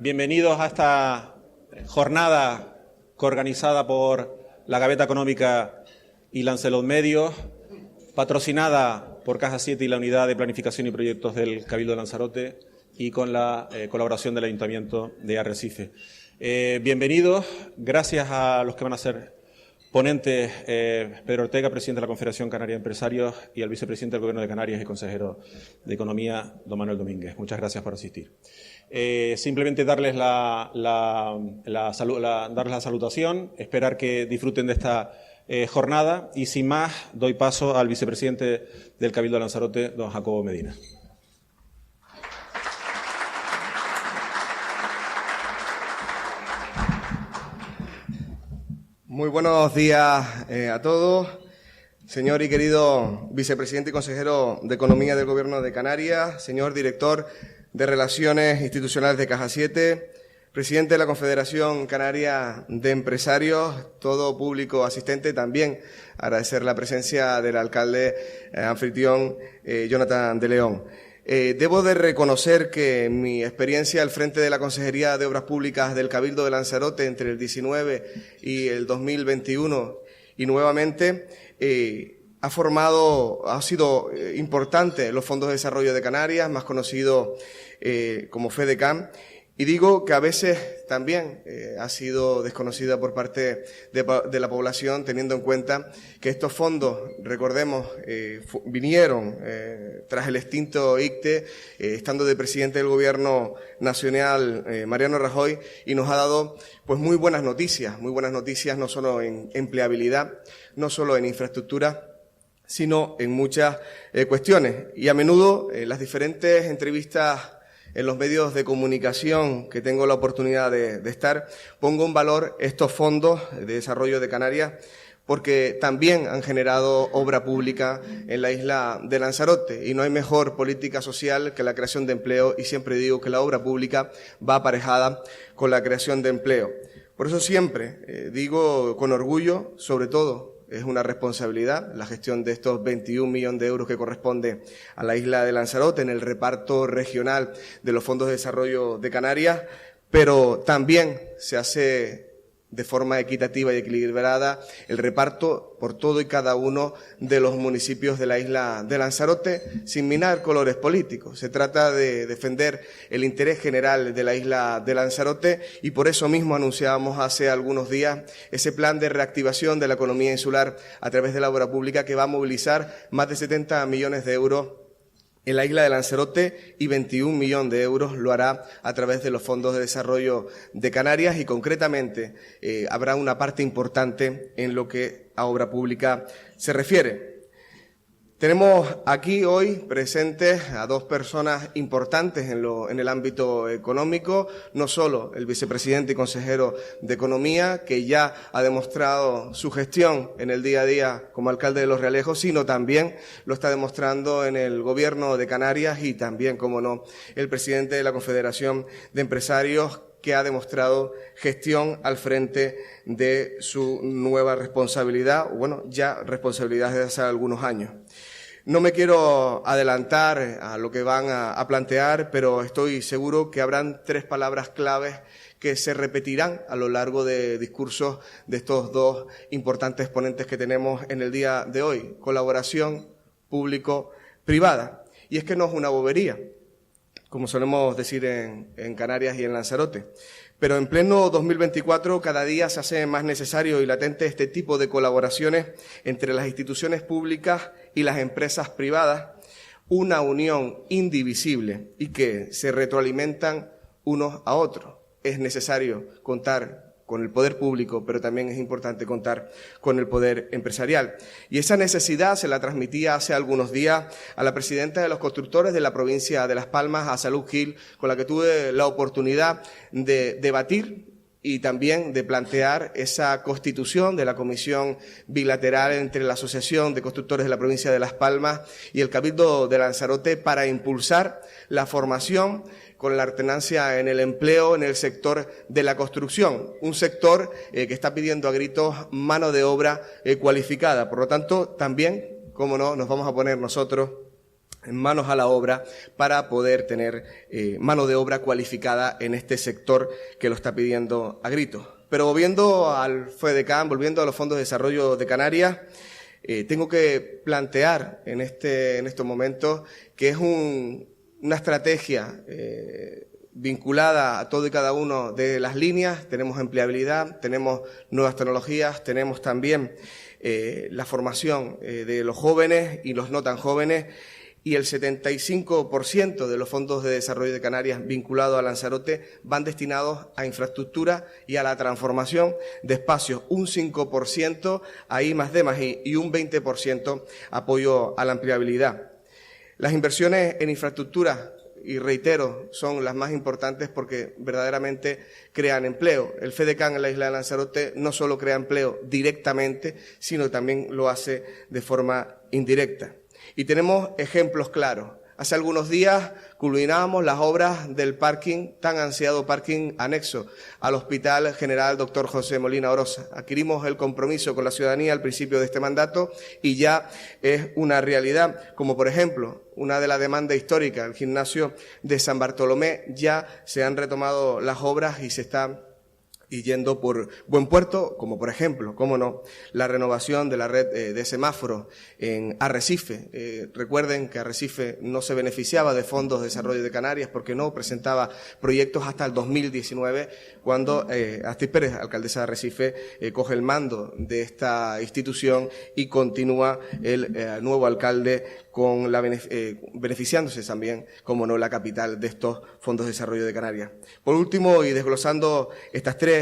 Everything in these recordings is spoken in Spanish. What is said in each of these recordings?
Bienvenidos a esta jornada coorganizada por la Gaveta Económica y Lancelot Medios, patrocinada por Caja 7 y la Unidad de Planificación y Proyectos del Cabildo de Lanzarote y con la colaboración del Ayuntamiento de Arrecife. Bienvenidos, gracias a los que van a ser ponentes, Pedro Ortega, presidente de la Confederación Canaria de Empresarios, y al vicepresidente del Gobierno de Canarias y consejero de Economía, don Manuel Domínguez. Muchas gracias por asistir. Simplemente darles la salutación, esperar que disfruten de esta jornada y, sin más, doy paso al vicepresidente del Cabildo de Lanzarote, don Jacobo Medina. Muy buenos días a todos. Señor y querido vicepresidente y consejero de Economía del Gobierno de Canarias, señor director de Relaciones Institucionales de Caja 7, presidente de la Confederación Canaria de Empresarios, todo público asistente, también agradecer la presencia del alcalde anfitrión Jonathan de León. Debo de reconocer que mi experiencia al frente de la Consejería de Obras Públicas del Cabildo de Lanzarote entre el 19 y el 2021 y nuevamente ha sido importante los fondos de desarrollo de Canarias, más conocido como FEDECAN, y digo que a veces también ha sido desconocida por parte de la población, teniendo en cuenta que estos fondos, recordemos, vinieron tras el extinto ICTE, estando de presidente del Gobierno Nacional Mariano Rajoy, y nos ha dado pues muy buenas noticias no solo en empleabilidad, no solo en infraestructura, sino en muchas cuestiones. Y a menudo las diferentes entrevistas en los medios de comunicación que tengo la oportunidad de estar, pongo en valor estos fondos de desarrollo de Canarias, porque también han generado obra pública en la isla de Lanzarote, y no hay mejor política social que la creación de empleo, y siempre digo que la obra pública va aparejada con la creación de empleo. Por eso siempre digo con orgullo, sobre todo, es una responsabilidad la gestión de estos 21 millones de euros que corresponde a la isla de Lanzarote en el reparto regional de los fondos de desarrollo de Canarias, pero también se hace de forma equitativa y equilibrada el reparto por todo y cada uno de los municipios de la isla de Lanzarote, sin minar colores políticos. Se trata de defender el interés general de la isla de Lanzarote, y por eso mismo anunciábamos hace algunos días ese plan de reactivación de la economía insular a través de la obra pública, que va a movilizar más de 70 millones de euros en la isla de Lanzarote, y 21 millones de euros lo hará a través de los fondos de desarrollo de Canarias, y concretamente habrá una parte importante en lo que a obra pública se refiere. Tenemos aquí hoy presentes a dos personas importantes en el ámbito económico, no solo el vicepresidente y consejero de Economía, que ya ha demostrado su gestión en el día a día como alcalde de Los Realejos, sino también lo está demostrando en el Gobierno de Canarias, y también, como no, el presidente de la Confederación de Empresarios, que ha demostrado gestión al frente de su nueva responsabilidad, bueno, ya responsabilidad desde hace algunos años. No me quiero adelantar a lo que van a plantear, pero estoy seguro que habrán tres palabras claves que se repetirán a lo largo de discursos de estos dos importantes ponentes que tenemos en el día de hoy: colaboración público-privada. Y es que no es una bobería, como solemos decir en Canarias y en Lanzarote. Pero en pleno 2024 cada día se hace más necesario y latente este tipo de colaboraciones entre las instituciones públicas y las empresas privadas, una unión indivisible y que se retroalimentan unos a otros. Es necesario contar con el poder público, pero también es importante contar con el poder empresarial. Y esa necesidad se la transmitía hace algunos días a la presidenta de los constructores de la provincia de Las Palmas, a Salud Gil, con la que tuve la oportunidad de debatir y también de plantear esa constitución de la comisión bilateral entre la Asociación de Constructores de la provincia de Las Palmas y el Cabildo de Lanzarote para impulsar la formación con la alternancia en el empleo en el sector de la construcción, un sector que está pidiendo a gritos mano de obra cualificada. Por lo tanto, también, cómo no, nos vamos a poner nosotros manos a la obra para poder tener mano de obra cualificada en este sector que lo está pidiendo a gritos. Pero volviendo al FEDECAN, volviendo a los fondos de desarrollo de Canarias, tengo que plantear en estos momentos que es una estrategia vinculada a todo y cada uno de las líneas. Tenemos empleabilidad, tenemos nuevas tecnologías, tenemos también la formación de los jóvenes y los no tan jóvenes, y el 75% de los fondos de desarrollo de Canarias vinculados a Lanzarote van destinados a infraestructura y a la transformación de espacios, un 5% a I+D+I y un 20% apoyo a la empleabilidad. Las inversiones en infraestructura, y reitero, son las más importantes porque verdaderamente crean empleo. El FEDECAN en la isla de Lanzarote no solo crea empleo directamente, sino también lo hace de forma indirecta. Y tenemos ejemplos claros. Hace algunos días culminábamos las obras del parking, tan ansiado parking anexo al Hospital General Dr. José Molina Orosa. Adquirimos el compromiso con la ciudadanía al principio de este mandato y ya es una realidad, como por ejemplo, una de las demandas históricas, el gimnasio de San Bartolomé, ya se han retomado las obras y se están yendo por buen puerto, como por ejemplo, cómo no, la renovación de la red de semáforos en Arrecife. Recuerden que Arrecife no se beneficiaba de fondos de desarrollo de Canarias porque no presentaba proyectos hasta el 2019, cuando Astrid Pérez, alcaldesa de Arrecife, coge el mando de esta institución y continúa el nuevo alcalde con beneficiándose también, como no, la capital de estos fondos de desarrollo de Canarias. Por último, y desglosando estas tres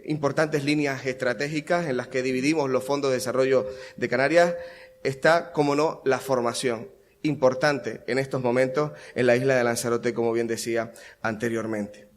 importantes líneas estratégicas en las que dividimos los fondos de desarrollo de Canarias, está, como no, la formación, importante en estos momentos en la isla de Lanzarote, como bien decía anteriormente.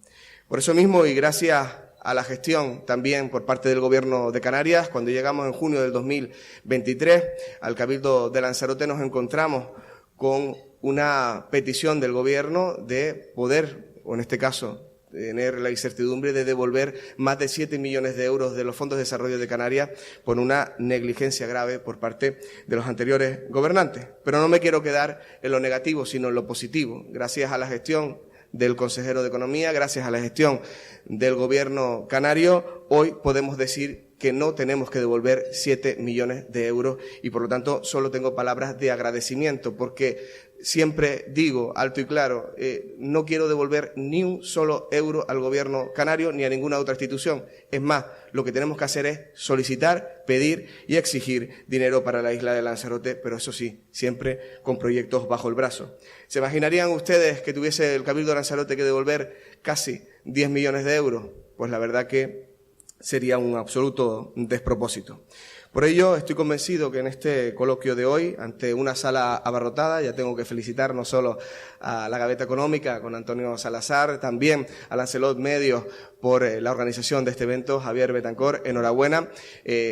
Por eso mismo, y gracias a la gestión también por parte del Gobierno de Canarias, cuando llegamos en junio del 2023 al Cabildo de Lanzarote, nos encontramos con una petición del Gobierno de poder, o en este caso, tener la incertidumbre de devolver más de 7 millones de euros de los fondos de desarrollo de Canarias por una negligencia grave por parte de los anteriores gobernantes. Pero no me quiero quedar en lo negativo, sino en lo positivo. Gracias a la gestión del consejero de Economía, gracias a la gestión del Gobierno canario, hoy podemos decir que no tenemos que devolver 7 millones de euros y, por lo tanto, solo tengo palabras de agradecimiento, porque siempre digo alto y claro, no quiero devolver ni un solo euro al Gobierno canario ni a ninguna otra institución. Es más, lo que tenemos que hacer es solicitar, pedir y exigir dinero para la isla de Lanzarote, pero eso sí, siempre con proyectos bajo el brazo. ¿Se imaginarían ustedes que tuviese el Cabildo de Lanzarote que devolver casi 10 millones de euros? Pues la verdad que sería un absoluto despropósito. Por ello, estoy convencido que en este coloquio de hoy, ante una sala abarrotada, ya tengo que felicitar no solo a la Gaveta Económica con Antonio Salazar, también a Lancelot Medios por la organización de este evento, Javier Betancor, enhorabuena.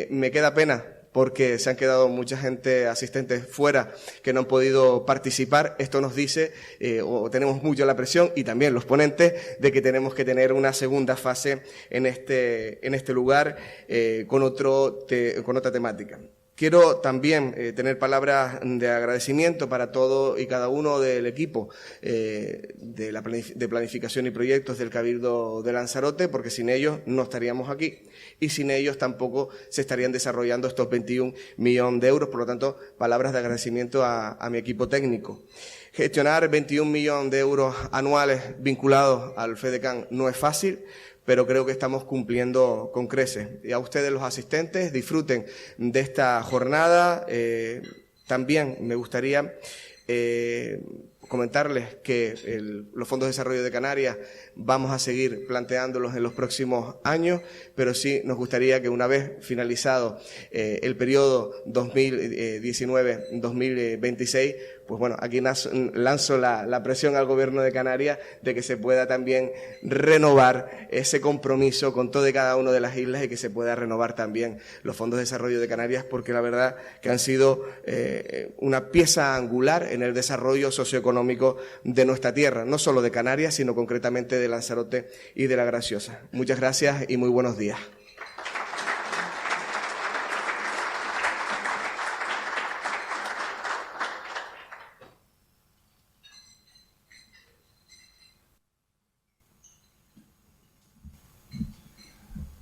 Me queda pena porque se han quedado mucha gente asistentes fuera que no han podido participar. Esto nos dice, o tenemos mucho la presión, y también los ponentes, de que tenemos que tener una segunda fase en este lugar con otra temática. Quiero también tener palabras de agradecimiento para todo y cada uno del equipo de planificación y proyectos del Cabildo de Lanzarote, porque sin ellos no estaríamos aquí y sin ellos tampoco se estarían desarrollando estos 21 millones de euros. Por lo tanto, palabras de agradecimiento a mi equipo técnico. Gestionar 21 millones de euros anuales vinculados al FEDECAN no es fácil, pero creo que estamos cumpliendo con creces. Y a ustedes, los asistentes, disfruten de esta jornada. También me gustaría comentarles que los fondos de desarrollo de Canarias vamos a seguir planteándolos en los próximos años, pero sí nos gustaría que una vez finalizado el periodo 2019-2026, pues bueno, aquí lanzo la presión al Gobierno de Canarias de que se pueda también renovar ese compromiso con todo y cada una de las islas y que se pueda renovar también los fondos de desarrollo de Canarias, porque la verdad que han sido una pieza angular en el desarrollo socioeconómico de nuestra tierra, no solo de Canarias, sino concretamente de Lanzarote y de La Graciosa. Muchas gracias y muy buenos días.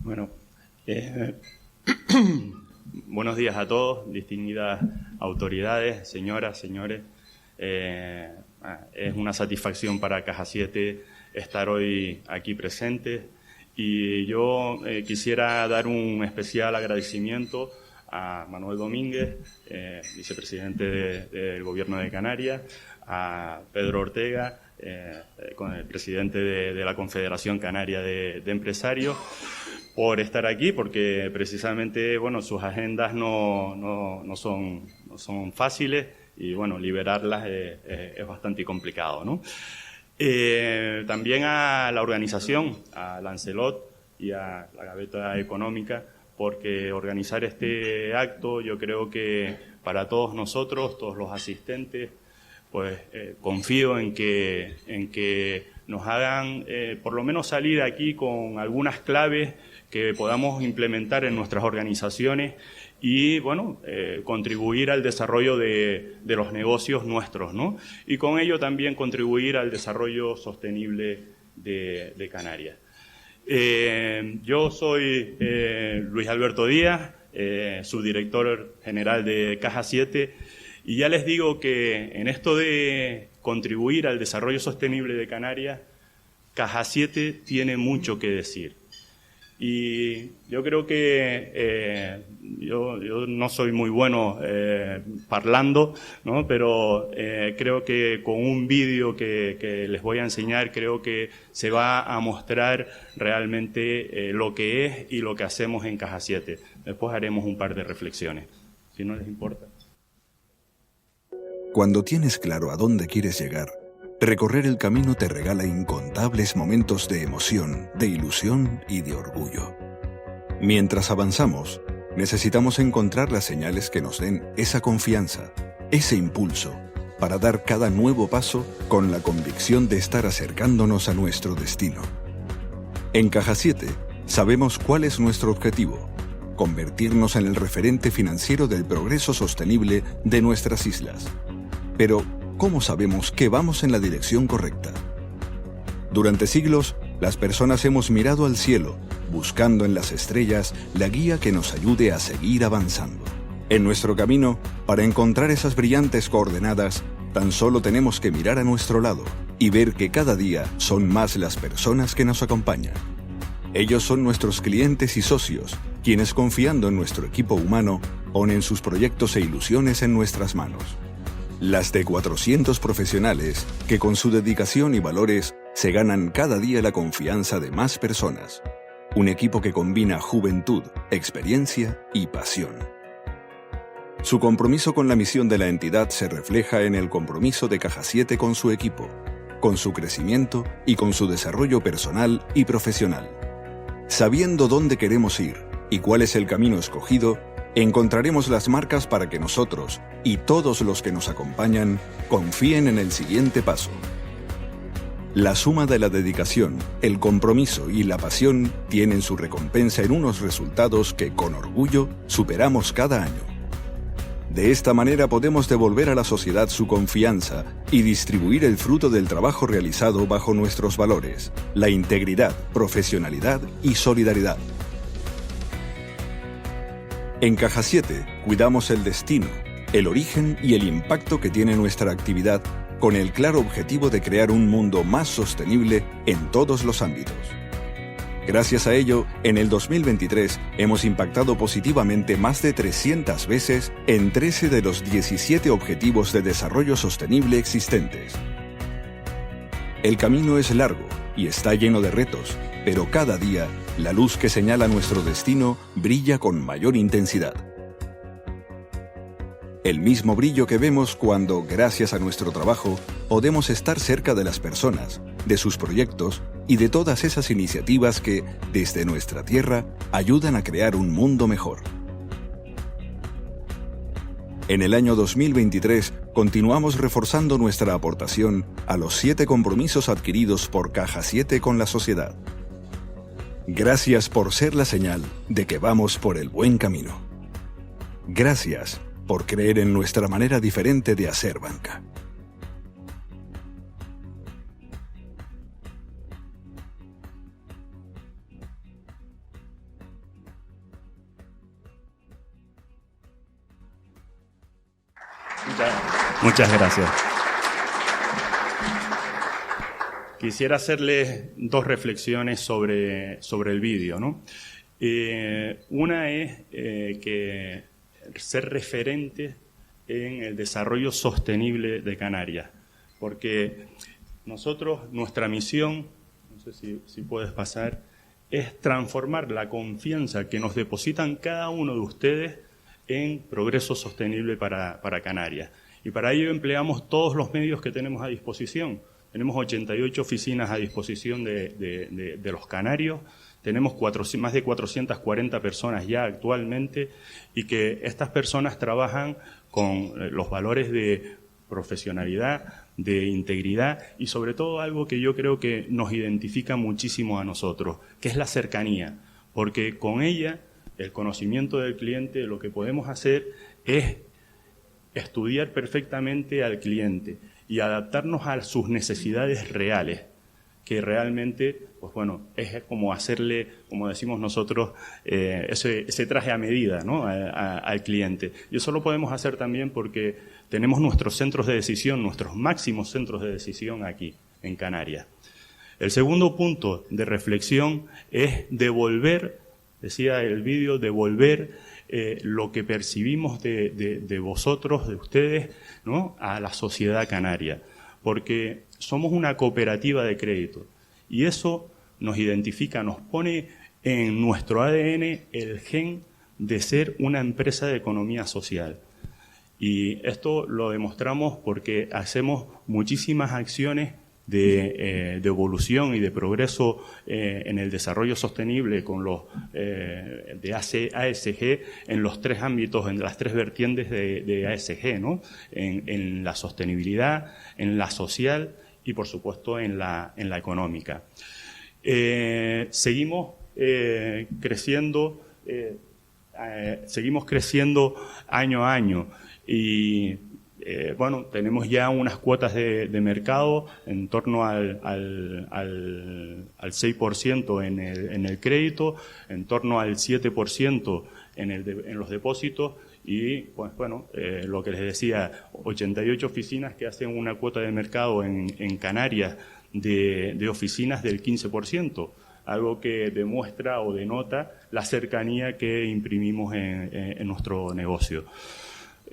Bueno, buenos días a todos, distinguidas autoridades, señoras, señores. Es una satisfacción para Caja 7 estar hoy aquí presente y yo quisiera dar un especial agradecimiento a Manuel Domínguez, vicepresidente del Gobierno de Canarias, a Pedro Ortega, con el presidente de la Confederación Canaria de Empresarios, por estar aquí, porque precisamente, bueno, sus agendas no son fáciles y, bueno, liberarlas es bastante complicado, ¿no? También a la organización, a Lancelot y a la Gaveta Económica, porque organizar este acto, yo creo que para todos nosotros, todos los asistentes, pues confío en que nos hagan por lo menos salir aquí con algunas claves que podamos implementar en nuestras organizaciones y, bueno, contribuir al desarrollo de los negocios nuestros, ¿no? Y con ello también contribuir al desarrollo sostenible de Canarias. Yo soy Luis Alberto Díaz, subdirector general de Caja 7, y ya les digo que en esto de contribuir al desarrollo sostenible de Canarias, Caja 7 tiene mucho que decir. Y yo creo que yo no soy muy bueno parlando, ¿no? Pero creo que con un vídeo que les voy a enseñar, creo que se va a mostrar realmente lo que es y lo que hacemos en Caja 7. Después haremos un par de reflexiones, si no les importa. Cuando tienes claro a dónde quieres llegar, recorrer el camino te regala incontables momentos de emoción, de ilusión y de orgullo. Mientras avanzamos, necesitamos encontrar las señales que nos den esa confianza, ese impulso, para dar cada nuevo paso con la convicción de estar acercándonos a nuestro destino. En Caja 7 sabemos cuál es nuestro objetivo: convertirnos en el referente financiero del progreso sostenible de nuestras islas. Pero, ¿cómo sabemos que vamos en la dirección correcta? Durante siglos, las personas hemos mirado al cielo, buscando en las estrellas la guía que nos ayude a seguir avanzando. En nuestro camino, para encontrar esas brillantes coordenadas, tan solo tenemos que mirar a nuestro lado y ver que cada día son más las personas que nos acompañan. Ellos son nuestros clientes y socios, quienes, confiando en nuestro equipo humano, ponen sus proyectos e ilusiones en nuestras manos. Las de 400 profesionales que con su dedicación y valores se ganan cada día la confianza de más personas. Un equipo que combina juventud, experiencia y pasión. Su compromiso con la misión de la entidad se refleja en el compromiso de Caja 7 con su equipo, con su crecimiento y con su desarrollo personal y profesional. Sabiendo dónde queremos ir y cuál es el camino escogido, encontraremos las marcas para que nosotros y todos los que nos acompañan confíen en el siguiente paso. La suma de la dedicación, el compromiso y la pasión tienen su recompensa en unos resultados que con orgullo superamos cada año. De esta manera podemos devolver a la sociedad su confianza y distribuir el fruto del trabajo realizado bajo nuestros valores: la integridad, profesionalidad y solidaridad. En Caja 7 cuidamos el destino, el origen y el impacto que tiene nuestra actividad, con el claro objetivo de crear un mundo más sostenible en todos los ámbitos. Gracias a ello, en el 2023 hemos impactado positivamente más de 300 veces en 13 de los 17 Objetivos de Desarrollo Sostenible existentes. El camino es largo y está lleno de retos, pero cada día la luz que señala nuestro destino brilla con mayor intensidad. El mismo brillo que vemos cuando, gracias a nuestro trabajo, podemos estar cerca de las personas, de sus proyectos y de todas esas iniciativas que, desde nuestra tierra, ayudan a crear un mundo mejor. En el año 2023 continuamos reforzando nuestra aportación a los 7 compromisos adquiridos por Caja 7 con la sociedad. Gracias por ser la señal de que vamos por el buen camino. Gracias por creer en nuestra manera diferente de hacer banca. Muchas gracias. Quisiera hacerles dos reflexiones sobre el vídeo, ¿no? Una es que ser referente en el desarrollo sostenible de Canarias, porque nosotros, nuestra misión, no sé si puedes pasar, es transformar la confianza que nos depositan cada uno de ustedes en progreso sostenible para Canarias. Y para ello empleamos todos los medios que tenemos a disposición. Tenemos 88 oficinas a disposición de los canarios, tenemos más de 440 personas ya actualmente, y que estas personas trabajan con los valores de profesionalidad, de integridad y sobre todo algo que yo creo que nos identifica muchísimo a nosotros, que es la cercanía, porque con ella, el conocimiento del cliente, lo que podemos hacer es estudiar perfectamente al cliente y adaptarnos a sus necesidades reales, que realmente, pues bueno, es como hacerle, como decimos nosotros, ese traje a medida, ¿no?, al cliente. Y eso lo podemos hacer también porque tenemos nuestros centros de decisión, nuestros máximos centros de decisión aquí, en Canarias. El segundo punto de reflexión es devolver, decía el vídeo, devolver lo que percibimos de vosotros, de ustedes, ¿no?, a la sociedad canaria, porque somos una cooperativa de crédito y eso nos identifica, nos pone en nuestro ADN el gen de ser una empresa de economía social. Y esto lo demostramos porque hacemos muchísimas acciones de evolución y de progreso en el desarrollo sostenible con los de ASG en los tres ámbitos, en las tres vertientes de ASG, ¿no? En la sostenibilidad, en la social y, por supuesto, en la económica. Seguimos creciendo año a año y bueno, tenemos ya unas cuotas de mercado en torno al 6% en el crédito, en torno al 7% en los depósitos y, pues bueno, lo que les decía, 88 oficinas que hacen una cuota de mercado en Canarias de oficinas del 15%, algo que demuestra o denota la cercanía que imprimimos en nuestro negocio.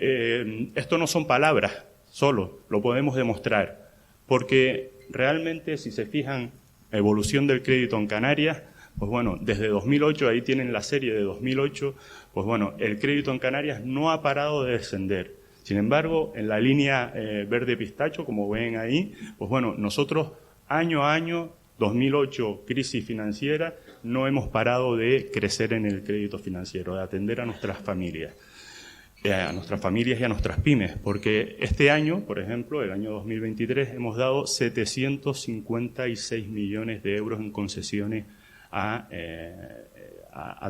Esto no son palabras solo, lo podemos demostrar, porque realmente, si se fijan, la evolución del crédito en Canarias, pues bueno, desde 2008, ahí tienen la serie de 2008, pues bueno, el crédito en Canarias no ha parado de descender. Sin embargo, en la línea verde pistacho, como ven ahí, pues bueno, nosotros año a año, 2008, crisis financiera, no hemos parado de crecer en el crédito financiero, de atender a nuestras familias. Y a nuestras pymes, porque este año, por ejemplo, el año 2023, hemos dado 756 millones de euros en concesiones a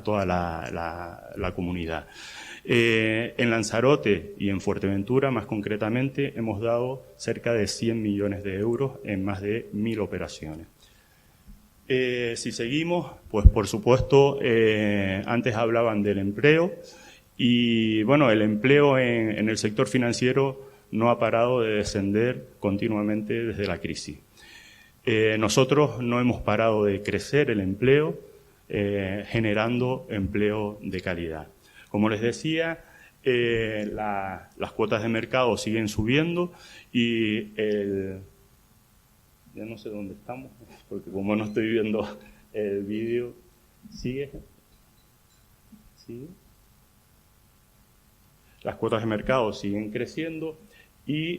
toda la comunidad. En Lanzarote y en Fuerteventura, más concretamente, hemos dado cerca de 100 millones de euros en más de 1.000 operaciones. Si seguimos, pues por supuesto, antes hablaban del empleo. Y bueno, el empleo en el sector financiero no ha parado de descender continuamente desde la crisis. Nosotros no hemos parado de crecer el empleo, generando empleo de calidad. Como les decía, las cuotas de mercado siguen subiendo y ya no sé dónde estamos, porque como no estoy viendo el vídeo, ¿sigue? Las cuotas de mercado siguen creciendo y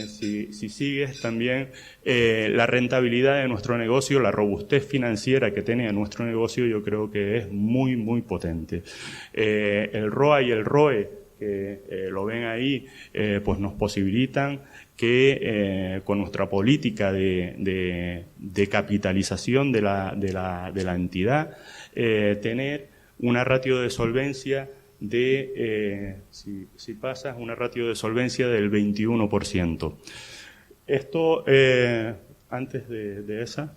si sigues también la rentabilidad de nuestro negocio, la robustez financiera que tiene nuestro negocio, yo creo que es muy, muy potente. El ROA y el ROE, que lo ven ahí, pues nos posibilitan que con nuestra política de capitalización de la entidad, tener una ratio de solvencia si pasas, una ratio de solvencia del 21%. Esto, antes de esa,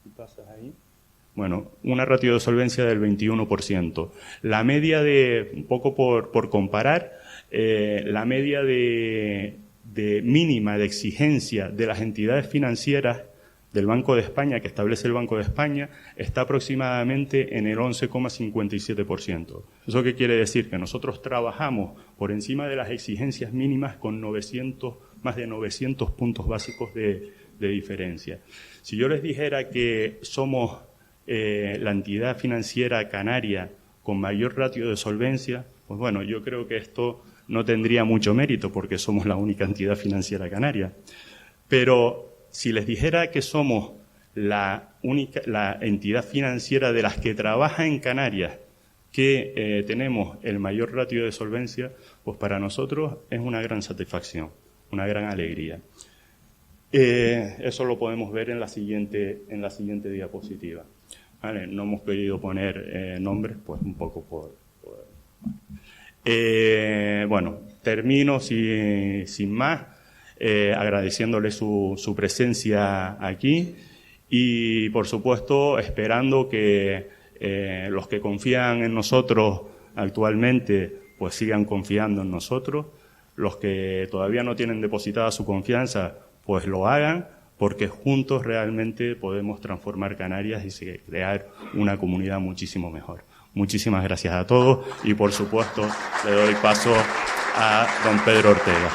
si pasas ahí, Bueno, una ratio de solvencia del 21%. La media de, un poco por comparar, la media de mínima de exigencia de las entidades financieras del Banco de España, que establece el Banco de España, está aproximadamente en el 11,57%. ¿Eso qué quiere decir? Que nosotros trabajamos por encima de las exigencias mínimas con más de 900 puntos básicos de diferencia. Si yo les dijera que somos la entidad financiera canaria con mayor ratio de solvencia, pues bueno, yo creo que esto no tendría mucho mérito porque somos la única entidad financiera canaria. Pero si les dijera que somos la entidad financiera de las que trabaja en Canarias que tenemos el mayor ratio de solvencia, pues para nosotros es una gran satisfacción, una gran alegría. Eso lo podemos ver en la siguiente diapositiva. Vale, no hemos querido poner nombres, pues un poco bueno, termino sin más, agradeciéndole su presencia aquí y, por supuesto, esperando que los que confían en nosotros actualmente, pues sigan confiando en nosotros. Los que todavía no tienen depositada su confianza, pues lo hagan, porque juntos realmente podemos transformar Canarias y crear una comunidad muchísimo mejor. Muchísimas gracias a todos y, por supuesto, le doy paso a don Pedro Ortega.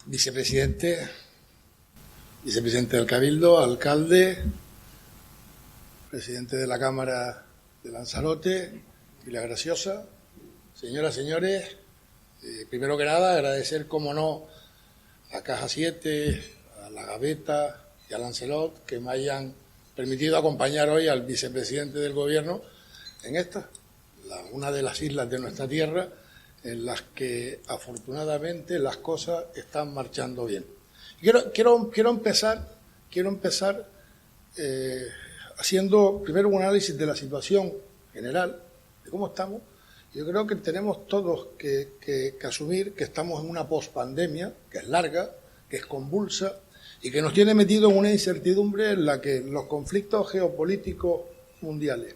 Vicepresidente del Cabildo, alcalde, presidente de la Cámara de Lanzarote y La Graciosa, señoras, señores, primero que nada agradecer, como no, a Caja 7, a La Gaveta y a Lancelot que me hayan permitido acompañar hoy al vicepresidente del Gobierno en una de las islas de nuestra tierra en las que afortunadamente las cosas están marchando bien. Quiero empezar haciendo primero un análisis de la situación general, de cómo estamos. Yo creo que tenemos todos que asumir que estamos en una pospandemia, que es larga, que es convulsa y que nos tiene metido en una incertidumbre en la que los conflictos geopolíticos mundiales,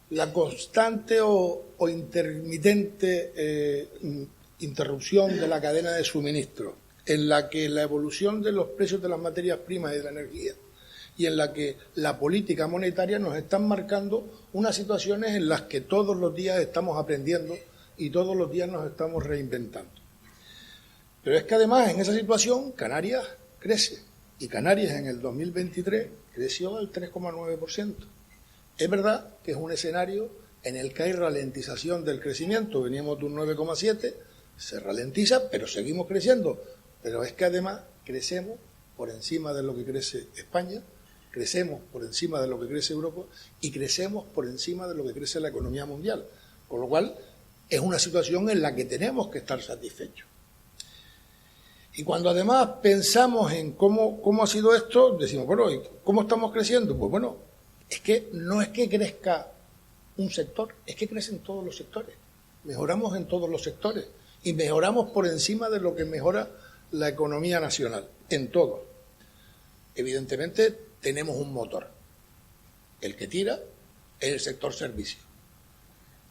la constante o intermitente interrupción de la cadena de suministro, en la que la evolución de los precios de las materias primas y de la energía, y en la que la política monetaria nos están marcando unas situaciones en las que todos los días estamos aprendiendo y todos los días nos estamos reinventando. Pero es que además en esa situación Canarias crece, y Canarias en el 2023 creció al 3,9%. Es verdad que es un escenario en el que hay ralentización del crecimiento, veníamos de un 9,7%, se ralentiza, pero seguimos creciendo. Pero es que además crecemos por encima de lo que crece España, crecemos por encima de lo que crece Europa y crecemos por encima de lo que crece la economía mundial. Con lo cual es una situación en la que tenemos que estar satisfechos. Y cuando además pensamos en cómo ha sido esto, decimos, bueno, ¿y cómo estamos creciendo? Pues bueno, es que no es que crezca un sector, es que crecen todos los sectores. Mejoramos en todos los sectores y mejoramos por encima de lo que mejora la economía nacional, en todo. Evidentemente tenemos un motor. El que tira es el sector servicio.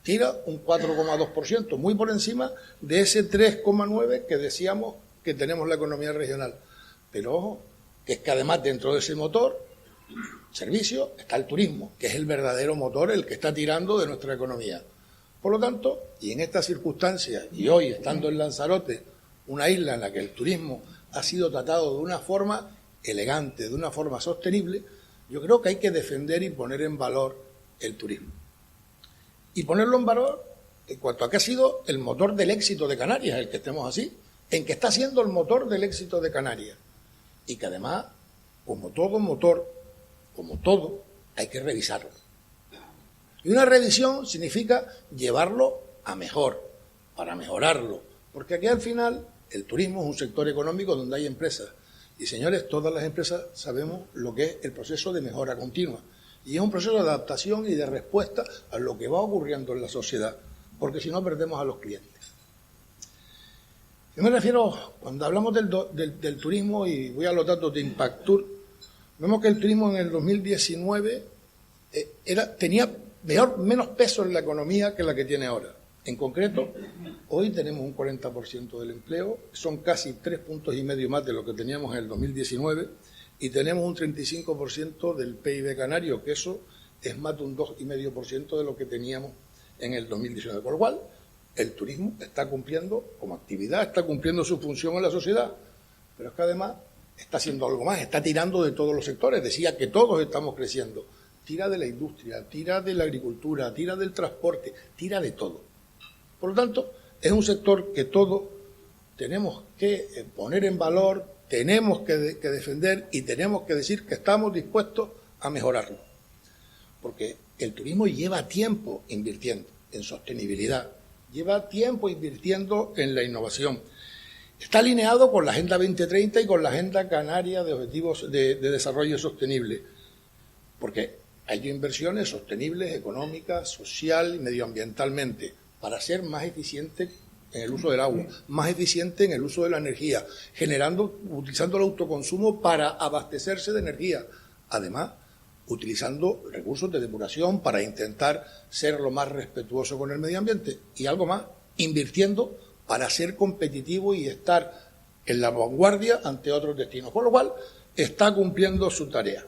Tira un 4,2%, muy por encima de ese 3,9% que decíamos que tenemos la economía regional. Pero ojo, que es que además dentro de ese motor, servicio, está el turismo, que es el verdadero motor, el que está tirando de nuestra economía. Por lo tanto, y en estas circunstancias, y hoy estando en Lanzarote, una isla en la que el turismo ha sido tratado de una forma elegante, de una forma sostenible, yo creo que hay que defender y poner en valor el turismo. Y ponerlo en valor en cuanto a que ha sido el motor del éxito de Canarias, el que estemos así, en que está siendo el motor del éxito de Canarias. Y que además, como todo motor, como todo, hay que revisarlo. Y una revisión significa llevarlo a mejor, para mejorarlo. Porque aquí al final el turismo es un sector económico donde hay empresas. Y señores, todas las empresas sabemos lo que es el proceso de mejora continua. Y es un proceso de adaptación y de respuesta a lo que va ocurriendo en la sociedad. Porque si no perdemos a los clientes. Yo me refiero, cuando hablamos del turismo, y voy a los datos de Impactur, vemos que el turismo en el 2019 tenía menos peso en la economía que la que tiene ahora. En concreto, hoy tenemos un 40% del empleo, son casi 3,5 puntos más de lo que teníamos en el 2019, y tenemos un 35% del PIB canario, que eso es más de un 2,5% de lo que teníamos en el 2019. Por lo cual, el turismo está cumpliendo, como actividad, está cumpliendo su función en la sociedad, pero es que además está haciendo algo más, está tirando de todos los sectores. Decía que todos estamos creciendo. Tira de la industria, tira de la agricultura, tira del transporte, tira de todo. Por lo tanto, es un sector que todos tenemos que poner en valor, tenemos que defender y tenemos que decir que estamos dispuestos a mejorarlo. Porque el turismo lleva tiempo invirtiendo en sostenibilidad, lleva tiempo invirtiendo en la innovación. Está alineado con la Agenda 2030 y con la Agenda Canaria de Objetivos de Desarrollo Sostenible, porque hay inversiones sostenibles, económicas, social y medioambientalmente, para ser más eficiente en el uso del agua, más eficiente en el uso de la energía, utilizando el autoconsumo para abastecerse de energía. Además, utilizando recursos de depuración para intentar ser lo más respetuoso con el medio ambiente. Y algo más, invirtiendo para ser competitivo y estar en la vanguardia ante otros destinos. Con lo cual, está cumpliendo su tarea.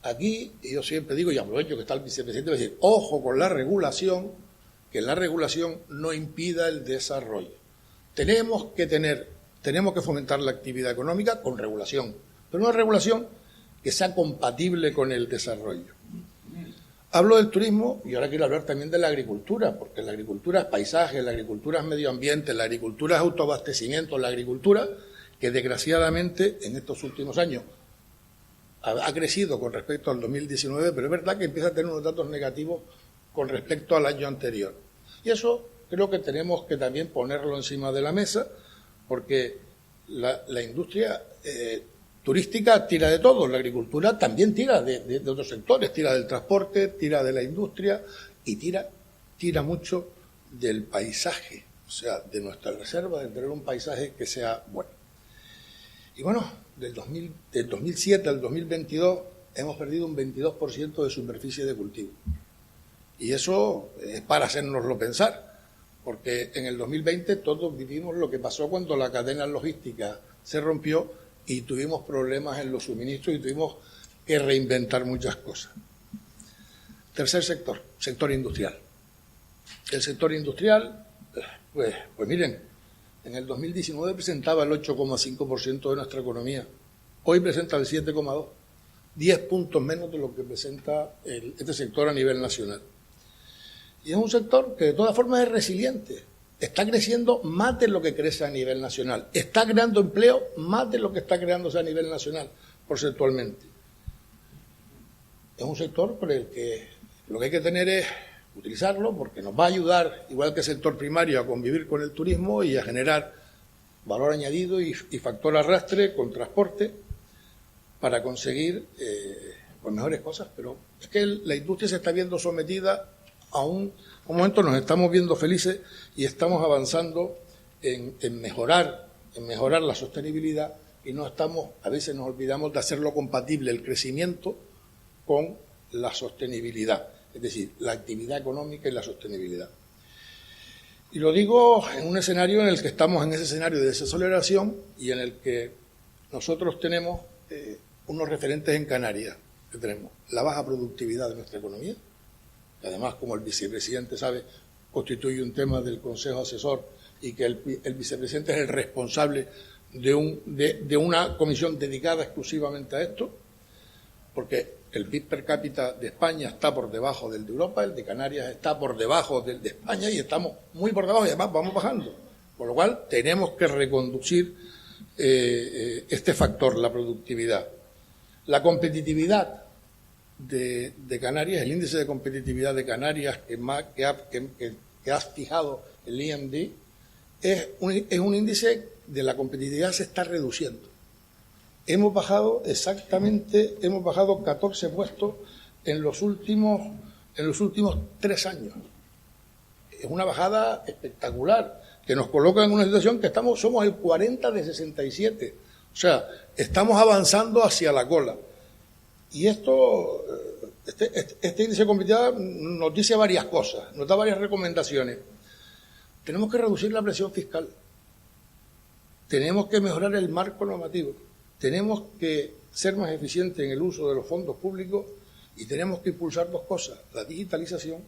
Aquí, yo siempre digo, y aprovecho que está el vicepresidente, voy a decir, ojo con la regulación, que la regulación no impida el desarrollo. Tenemos que fomentar la actividad económica con regulación, pero una regulación que sea compatible con el desarrollo. Hablo del turismo y ahora quiero hablar también de la agricultura, porque la agricultura es paisaje, la agricultura es medio ambiente, la agricultura es autoabastecimiento, la agricultura que desgraciadamente en estos últimos años ha crecido con respecto al 2019, pero es verdad que empieza a tener unos datos negativos con respecto al año anterior. Y eso creo que tenemos que también ponerlo encima de la mesa, porque la industria turística tira de todo, la agricultura también tira de otros sectores, tira del transporte, tira de la industria y tira mucho del paisaje, o sea, de nuestra reserva, de tener un paisaje que sea bueno. Y bueno, del 2007 al 2022 hemos perdido un 22% de superficie de cultivo. Y eso es para hacérnoslo pensar, porque en el 2020 todos vivimos lo que pasó cuando la cadena logística se rompió y tuvimos problemas en los suministros y tuvimos que reinventar muchas cosas. Tercer sector industrial. El sector industrial, pues miren, en el 2019 presentaba el 8,5% de nuestra economía. Hoy presenta el 7,2%, 10 puntos menos de lo que presenta este sector a nivel nacional. Y es un sector que de todas formas es resiliente. Está creciendo más de lo que crece a nivel nacional. Está creando empleo más de lo que está creándose a nivel nacional, porcentualmente. Es un sector por el que lo que hay que tener es utilizarlo, porque nos va a ayudar, igual que el sector primario, a convivir con el turismo y a generar valor añadido y factor arrastre con transporte para conseguir pues mejores cosas. Pero es que la industria se está viendo sometida a un momento, nos estamos viendo felices y estamos avanzando en mejorar la sostenibilidad y a veces nos olvidamos de hacerlo compatible el crecimiento con la sostenibilidad, es decir, la actividad económica y la sostenibilidad. Y lo digo en un escenario en el que estamos en ese escenario de desaceleración y en el que nosotros tenemos unos referentes en Canarias, que tenemos la baja productividad de nuestra economía, que además, como el vicepresidente sabe, constituye un tema del Consejo Asesor y que el vicepresidente es el responsable de una comisión dedicada exclusivamente a esto, porque el PIB per cápita de España está por debajo del de Europa, el de Canarias está por debajo del de España y estamos muy por debajo y además vamos bajando. Por lo cual tenemos que reconducir este factor, la productividad. La competitividad de Canarias, el índice de competitividad de Canarias que ha fijado el IMD, es un índice de la competitividad se está reduciendo. Hemos bajado 14 puestos en los últimos 3 años. Es una bajada espectacular. que nos coloca en una situación que somos el 40 de 67. O sea, estamos avanzando hacia la cola. Y esto, este índice de competitividad nos dice varias cosas, nos da varias recomendaciones. Tenemos que reducir la presión fiscal. Tenemos que mejorar el marco normativo. Tenemos que ser más eficientes en el uso de los fondos públicos y tenemos que impulsar dos cosas, la digitalización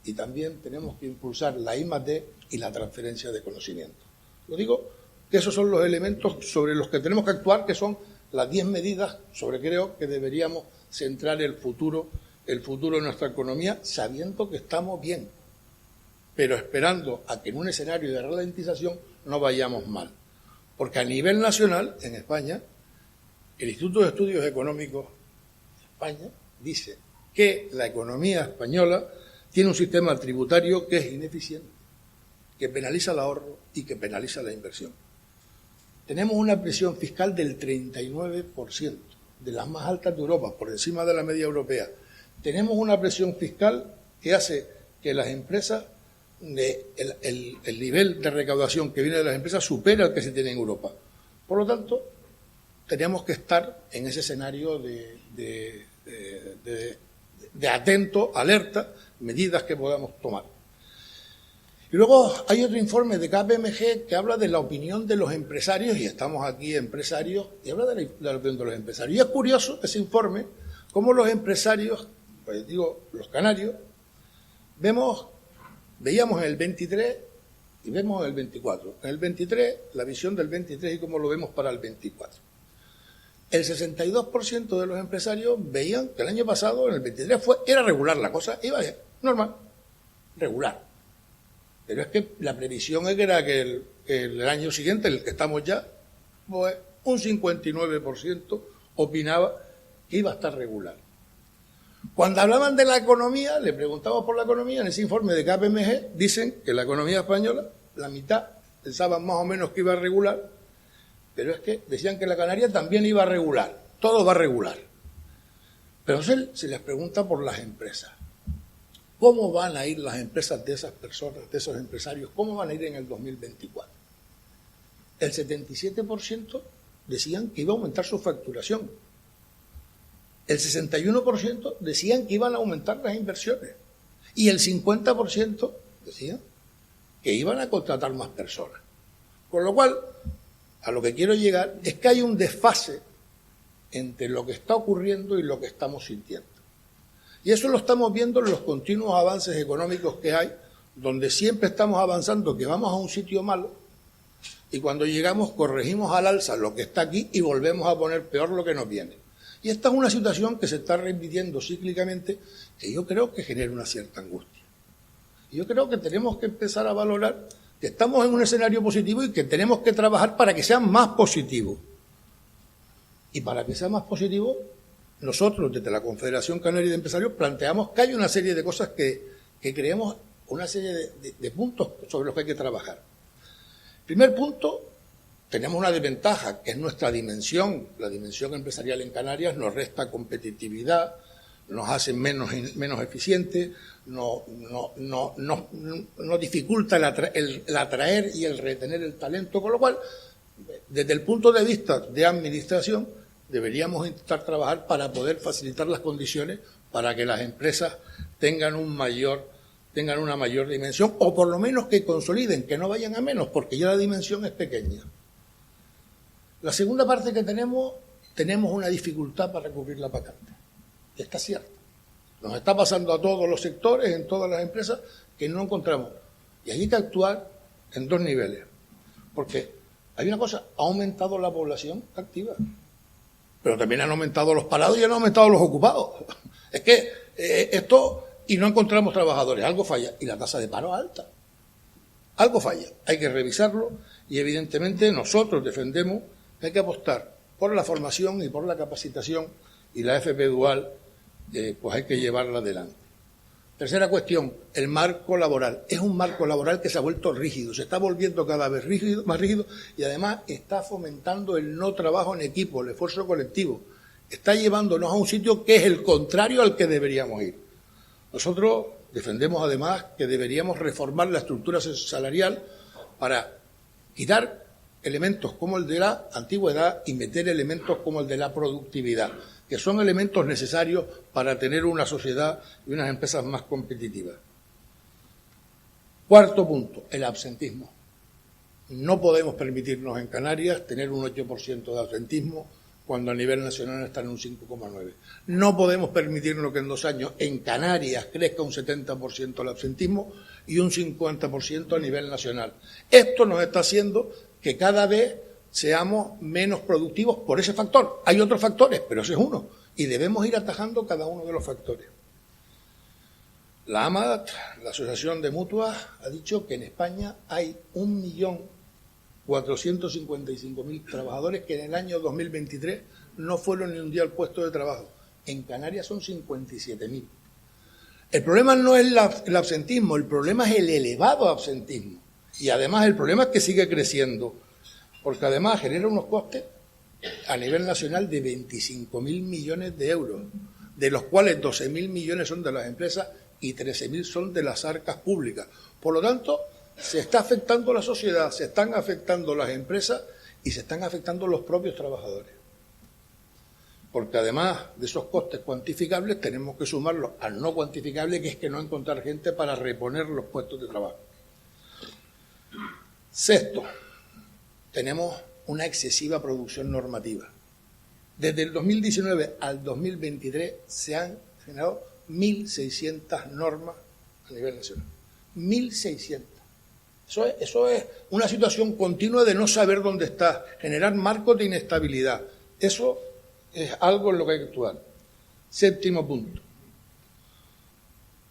y también tenemos que impulsar la I+D y la transferencia de conocimiento. Lo digo que esos son los elementos sobre los que tenemos que actuar, que son las 10 medidas sobre creo que deberíamos centrar el futuro de nuestra economía, sabiendo que estamos bien, pero esperando a que en un escenario de ralentización no vayamos mal. Porque a nivel nacional, en España, el Instituto de Estudios Económicos de España dice que la economía española tiene un sistema tributario que es ineficiente, que penaliza el ahorro y que penaliza la inversión. Tenemos una presión fiscal del 39%, de las más altas de Europa, por encima de la media europea. Tenemos una presión fiscal que hace que las empresas, el nivel de recaudación que viene de las empresas supera el que se tiene en Europa. Por lo tanto, tenemos que estar en ese escenario de atento, alerta, medidas que podamos tomar. Y luego hay otro informe de KPMG que habla de la opinión de los empresarios, y estamos aquí empresarios, y habla de la opinión de los empresarios. Y es curioso ese informe, cómo los empresarios, pues digo, los canarios, veíamos en el 23 y vemos en el 24. En el 23, la visión del 23 y cómo lo vemos para el 24. El 62% de los empresarios veían que el año pasado, en el 23, era regular la cosa, iba bien, normal, regular. Pero es que la previsión era que el año siguiente, el que estamos ya, pues un 59% opinaba que iba a estar regular. Cuando hablaban de la economía, le preguntamos por la economía, en ese informe de KPMG dicen que la economía española, la mitad pensaban más o menos que iba a regular, pero es que decían que la Canaria también iba a regular, todo va a regular. Pero se les pregunta por las empresas. ¿Cómo van a ir las empresas de esas personas, de esos empresarios? ¿Cómo van a ir en el 2024? El 77% decían que iba a aumentar su facturación. El 61% decían que iban a aumentar las inversiones. Y el 50% decían que iban a contratar más personas. Con lo cual, a lo que quiero llegar es que hay un desfase entre lo que está ocurriendo y lo que estamos sintiendo. Y eso lo estamos viendo en los continuos avances económicos que hay, donde siempre estamos avanzando, que vamos a un sitio malo, y cuando llegamos corregimos al alza lo que está aquí y volvemos a poner peor lo que nos viene. Y esta es una situación que se está repitiendo cíclicamente, que yo creo que genera una cierta angustia. Y yo creo que tenemos que empezar a valorar que estamos en un escenario positivo y que tenemos que trabajar para que sea más positivo. Y para que sea más positivo, nosotros, desde la Confederación Canaria de Empresarios, planteamos que hay una serie de cosas que creemos, una serie de puntos sobre los que hay que trabajar. Primer punto, tenemos una desventaja, que es nuestra dimensión. La dimensión empresarial en Canarias nos resta competitividad, nos hace menos eficientes, nos dificulta el atraer y el retener el talento, con lo cual, desde el punto de vista de administración, deberíamos intentar trabajar para poder facilitar las condiciones para que las empresas tengan una mayor dimensión, o por lo menos que consoliden, que no vayan a menos, porque ya la dimensión es pequeña. La segunda parte que tenemos una dificultad para cubrir la vacante. Está cierto. Nos está pasando a todos los sectores, en todas las empresas, que no encontramos. Y hay que actuar en dos niveles. Porque hay una cosa, ha aumentado la población activa, pero también han aumentado los parados y han aumentado los ocupados. Es que esto, y no encontramos trabajadores, algo falla. Y la tasa de paro es alta. Algo falla. Hay que revisarlo y evidentemente nosotros defendemos que hay que apostar por la formación y por la capacitación, y la FP Dual pues hay que llevarla adelante. Tercera cuestión, el marco laboral. Es un marco laboral que se ha vuelto rígido, se está volviendo cada vez más rígido, y además está fomentando el no trabajo en equipo, el esfuerzo colectivo. Está llevándonos a un sitio que es el contrario al que deberíamos ir. Nosotros defendemos además que deberíamos reformar la estructura salarial para quitar elementos como el de la antigüedad y meter elementos como el de la productividad, que son elementos necesarios para tener una sociedad y unas empresas más competitivas. Cuarto punto, el absentismo. No podemos permitirnos en Canarias tener un 8% de absentismo cuando a nivel nacional están en un 5,9%. No podemos permitirnos que en 2 años en Canarias crezca un 70% el absentismo y un 50% a nivel nacional. Esto nos está haciendo que cada vez seamos menos productivos por ese factor. Hay otros factores, pero ese es uno, y debemos ir atajando cada uno de los factores. La AMAT, la Asociación de Mutuas, ha dicho que en España hay 1.455.000 trabajadores que en el año 2023 no fueron ni un día al puesto de trabajo. En Canarias son 57.000. El problema no es el absentismo, el problema es el elevado absentismo. Y además el problema es que sigue creciendo, porque además genera unos costes a nivel nacional de 25.000 millones de euros, de los cuales 12.000 millones son de las empresas y 13.000 son de las arcas públicas. Por lo tanto, se está afectando la sociedad, se están afectando las empresas y se están afectando los propios trabajadores. Porque además de esos costes cuantificables tenemos que sumarlos al no cuantificable, que es que no encontrar gente para reponer los puestos de trabajo. Sexto, tenemos una excesiva producción normativa. Desde el 2019 al 2023 se han generado 1.600 normas a nivel nacional. 1.600. Eso es una situación continua de no saber dónde está, generar marcos de inestabilidad. Eso es algo en lo que hay que actuar. Séptimo punto.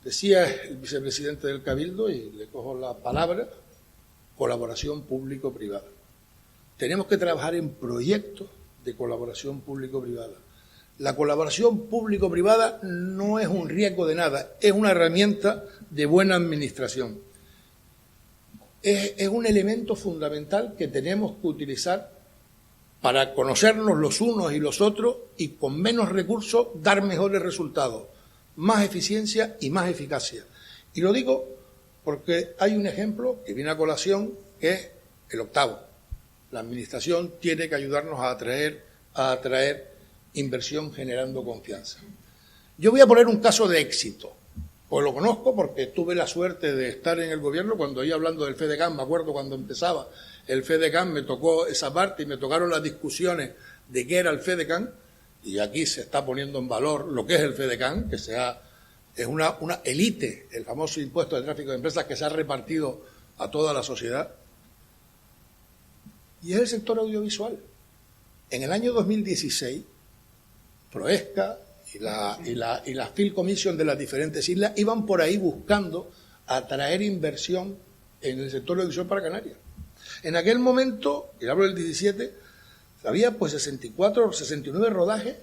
Decía el vicepresidente del Cabildo, y le cojo la palabra, colaboración público-privada. Tenemos que trabajar en proyectos de colaboración público-privada. La colaboración público-privada no es un riesgo de nada, es una herramienta de buena administración. Es un elemento fundamental que tenemos que utilizar para conocernos los unos y los otros y con menos recursos dar mejores resultados, más eficiencia y más eficacia. Y lo digo porque hay un ejemplo que viene a colación, que es el octavo. La Administración tiene que ayudarnos a atraer inversión generando confianza. Yo voy a poner un caso de éxito, pues lo conozco porque tuve la suerte de estar en el gobierno cuando iba hablando del FEDECAN. Me acuerdo cuando empezaba el FEDECAN, me tocó esa parte y me tocaron las discusiones de qué era el FEDECAN, y aquí se está poniendo en valor lo que es el FEDECAN, que es una élite, el famoso impuesto de tráfico de empresas que se ha repartido a toda la sociedad, y es el sector audiovisual. En el año 2016, Proesca y la Film Commission de las diferentes islas iban por ahí buscando atraer inversión en el sector audiovisual para Canarias. En aquel momento, y hablo del 17, había pues 64 o 69 rodajes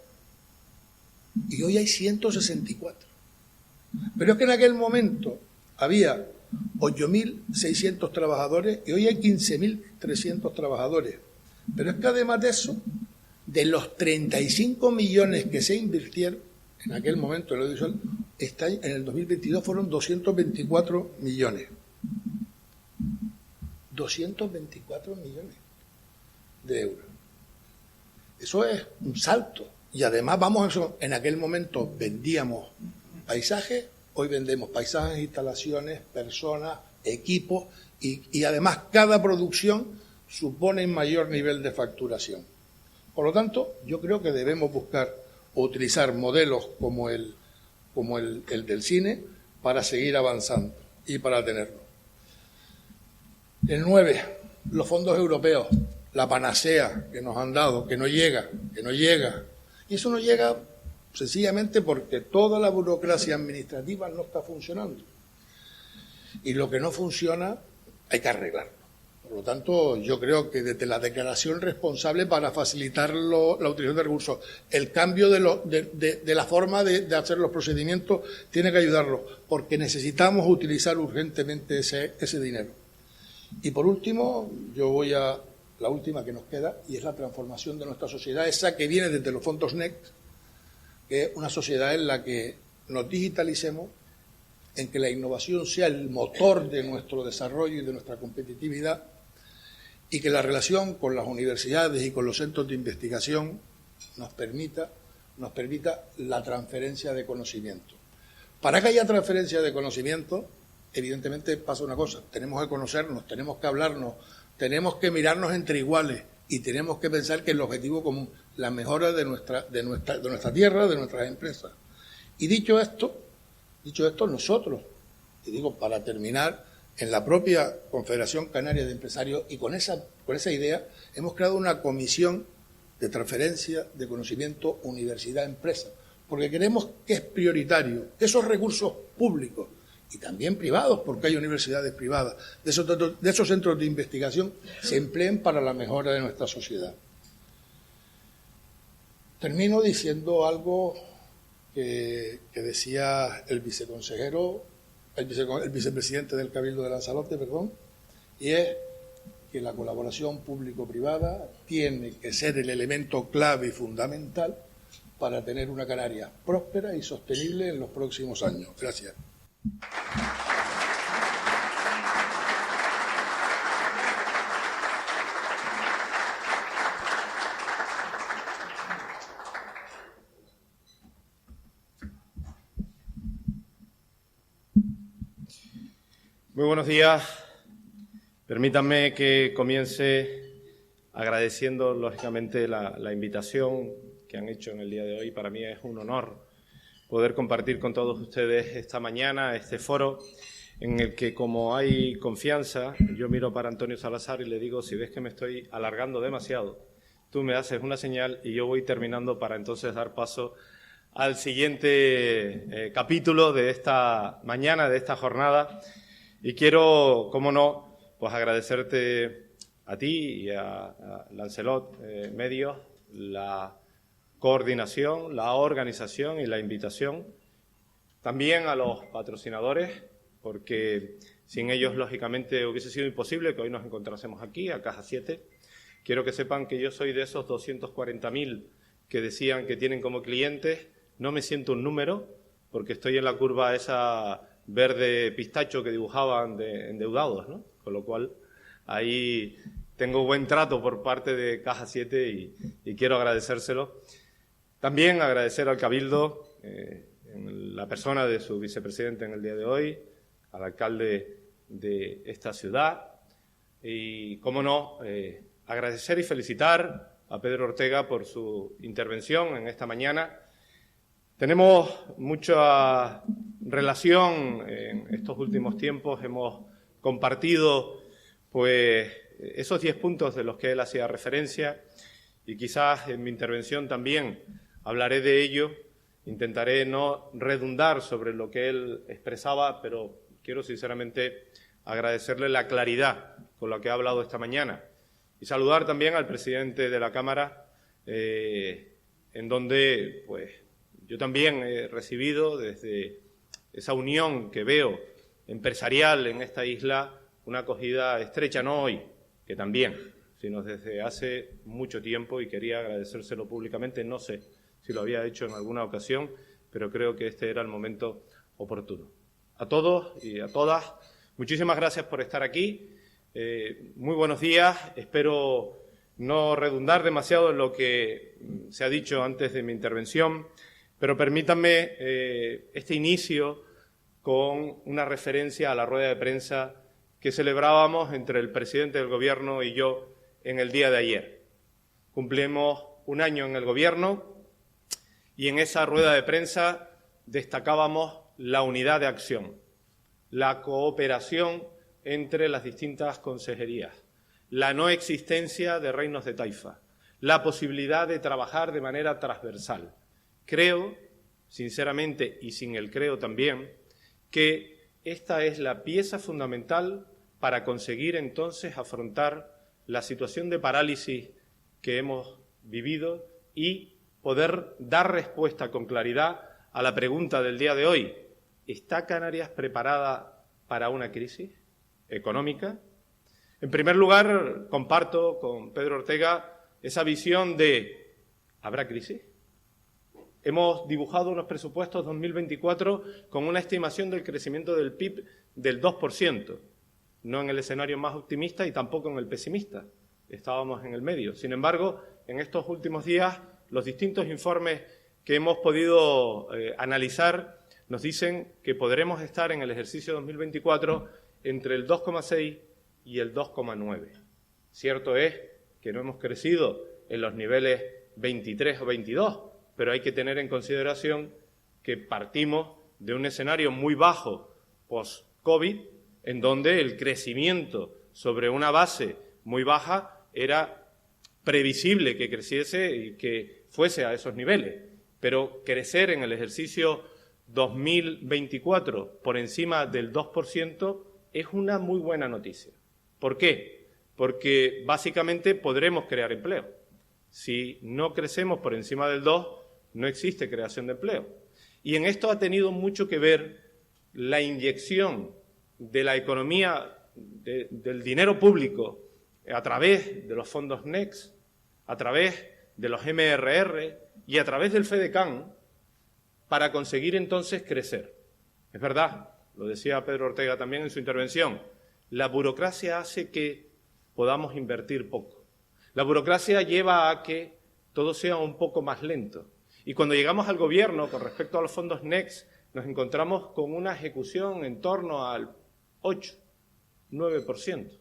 y hoy hay 164. Pero es que en aquel momento había 8.600 trabajadores y hoy hay 15.300 trabajadores. Pero es que además de eso, de los 35 millones que se invirtieron en aquel momento en el audiovisual, en el 2022 fueron 224 millones. 224 millones de euros. Eso es un salto. Y además en aquel momento vendíamos paisajes, hoy vendemos paisajes, instalaciones, personas, equipos y además cada producción supone mayor nivel de facturación. Por lo tanto, yo creo que debemos buscar o utilizar modelos como el del cine para seguir avanzando y para tenerlo. El 9, los fondos europeos, la panacea que nos han dado, que no llega. Y eso no llega sencillamente porque toda la burocracia administrativa no está funcionando. Y lo que no funciona hay que arreglarlo. Por lo tanto, yo creo que desde la declaración responsable para facilitar la utilización de recursos, el cambio de la forma de hacer los procedimientos tiene que ayudarlo, porque necesitamos utilizar urgentemente ese dinero. Y por último, yo voy a la última que nos queda, y es la transformación de nuestra sociedad, esa que viene desde los fondos NECT, que es una sociedad en la que nos digitalicemos, en que la innovación sea el motor de nuestro desarrollo y de nuestra competitividad, y que la relación con las universidades y con los centros de investigación nos permita la transferencia de conocimiento. Para que haya transferencia de conocimiento, evidentemente pasa una cosa: tenemos que conocernos, tenemos que hablarnos, tenemos que mirarnos entre iguales y tenemos que pensar que el objetivo común, la mejora de nuestra tierra, de nuestras empresas. Y dicho esto, nosotros, y digo para terminar, en la propia Confederación Canaria de Empresarios, y con esa idea, hemos creado una comisión de transferencia de conocimiento universidad-empresa, porque creemos que es prioritario que esos recursos públicos y también privados, porque hay universidades privadas, de esos centros de investigación, se empleen para la mejora de nuestra sociedad. Termino diciendo algo que decía el vicepresidente del Cabildo de Lanzarote, y es que la colaboración público-privada tiene que ser el elemento clave y fundamental para tener una Canarias próspera y sostenible en los próximos años. Gracias. Muy buenos días. Permítanme que comience agradeciendo, lógicamente, la invitación que han hecho en el día de hoy. Para mí es un honor poder compartir con todos ustedes esta mañana este foro en el que, como hay confianza, yo miro para Antonio Salazar y le digo: si ves que me estoy alargando demasiado, tú me haces una señal y yo voy terminando para entonces dar paso al siguiente capítulo de esta mañana, de esta jornada. Y quiero, cómo no, pues agradecerte a ti y a Lancelot Medios la coordinación, la organización y la invitación. También a los patrocinadores, porque sin ellos, lógicamente, hubiese sido imposible que hoy nos encontrásemos aquí, a Caja 7. Quiero que sepan que yo soy de esos 240.000 que decían que tienen como clientes. No me siento un número, porque estoy en la curva esa verde pistacho que dibujaban de endeudados, ¿no? Con lo cual, ahí tengo buen trato por parte de Caja 7 y quiero agradecérselo. También agradecer al Cabildo, en la persona de su vicepresidente en el día de hoy, al alcalde de esta ciudad y, cómo no, agradecer y felicitar a Pedro Ortega por su intervención en esta mañana. Tenemos mucha relación en estos últimos tiempos, hemos compartido pues esos 10 puntos de los que él hacía referencia y quizás en mi intervención también hablaré de ello. Intentaré no redundar sobre lo que él expresaba, pero quiero sinceramente agradecerle la claridad con la que ha hablado esta mañana y saludar también al presidente de la Cámara, en donde pues yo también he recibido desde esa unión que veo empresarial en esta isla una acogida estrecha, no hoy, que también, sino desde hace mucho tiempo, y quería agradecérselo públicamente. No sé si lo había hecho en alguna ocasión, pero creo que este era el momento oportuno. A todos y a todas, muchísimas gracias por estar aquí. Muy buenos días. Espero no redundar demasiado en lo que se ha dicho antes de mi intervención, pero permítanme este inicio con una referencia a la rueda de prensa que celebrábamos entre el presidente del Gobierno y yo en el día de ayer. Cumplimos un año en el Gobierno y en esa rueda de prensa destacábamos la unidad de acción, la cooperación entre las distintas consejerías, la no existencia de reinos de taifa, la posibilidad de trabajar de manera transversal. Creo, sinceramente, y sin el creo también, que esta es la pieza fundamental para conseguir entonces afrontar la situación de parálisis que hemos vivido y poder dar respuesta con claridad a la pregunta del día de hoy. ¿Está Canarias preparada para una crisis económica? En primer lugar, comparto con Pedro Ortega esa visión de ¿habrá crisis? Hemos dibujado unos presupuestos 2024 con una estimación del crecimiento del PIB del 2%, no en el escenario más optimista y tampoco en el pesimista. Estábamos en el medio. Sin embargo, en estos últimos días, los distintos informes que hemos podido analizar nos dicen que podremos estar en el ejercicio 2024 entre el 2,6 y el 2,9. Cierto es que no hemos crecido en los niveles 23 o 22, pero hay que tener en consideración que partimos de un escenario muy bajo post-COVID, en donde el crecimiento sobre una base muy baja era previsible que creciese y que fuese a esos niveles. Pero crecer en el ejercicio 2024 por encima del 2% es una muy buena noticia. ¿Por qué? Porque básicamente podremos crear empleo. Si no crecemos por encima del 2%, no existe creación de empleo. Y en esto ha tenido mucho que ver la inyección de la economía, del dinero público, a través de los fondos NECS, a través de los MRR y a través del FEDECAN, para conseguir entonces crecer. Es verdad, lo decía Pedro Ortega también en su intervención, la burocracia hace que podamos invertir poco. La burocracia lleva a que todo sea un poco más lento. Y cuando llegamos al Gobierno, con respecto a los fondos NECS, nos encontramos con una ejecución en torno al 8, 9%.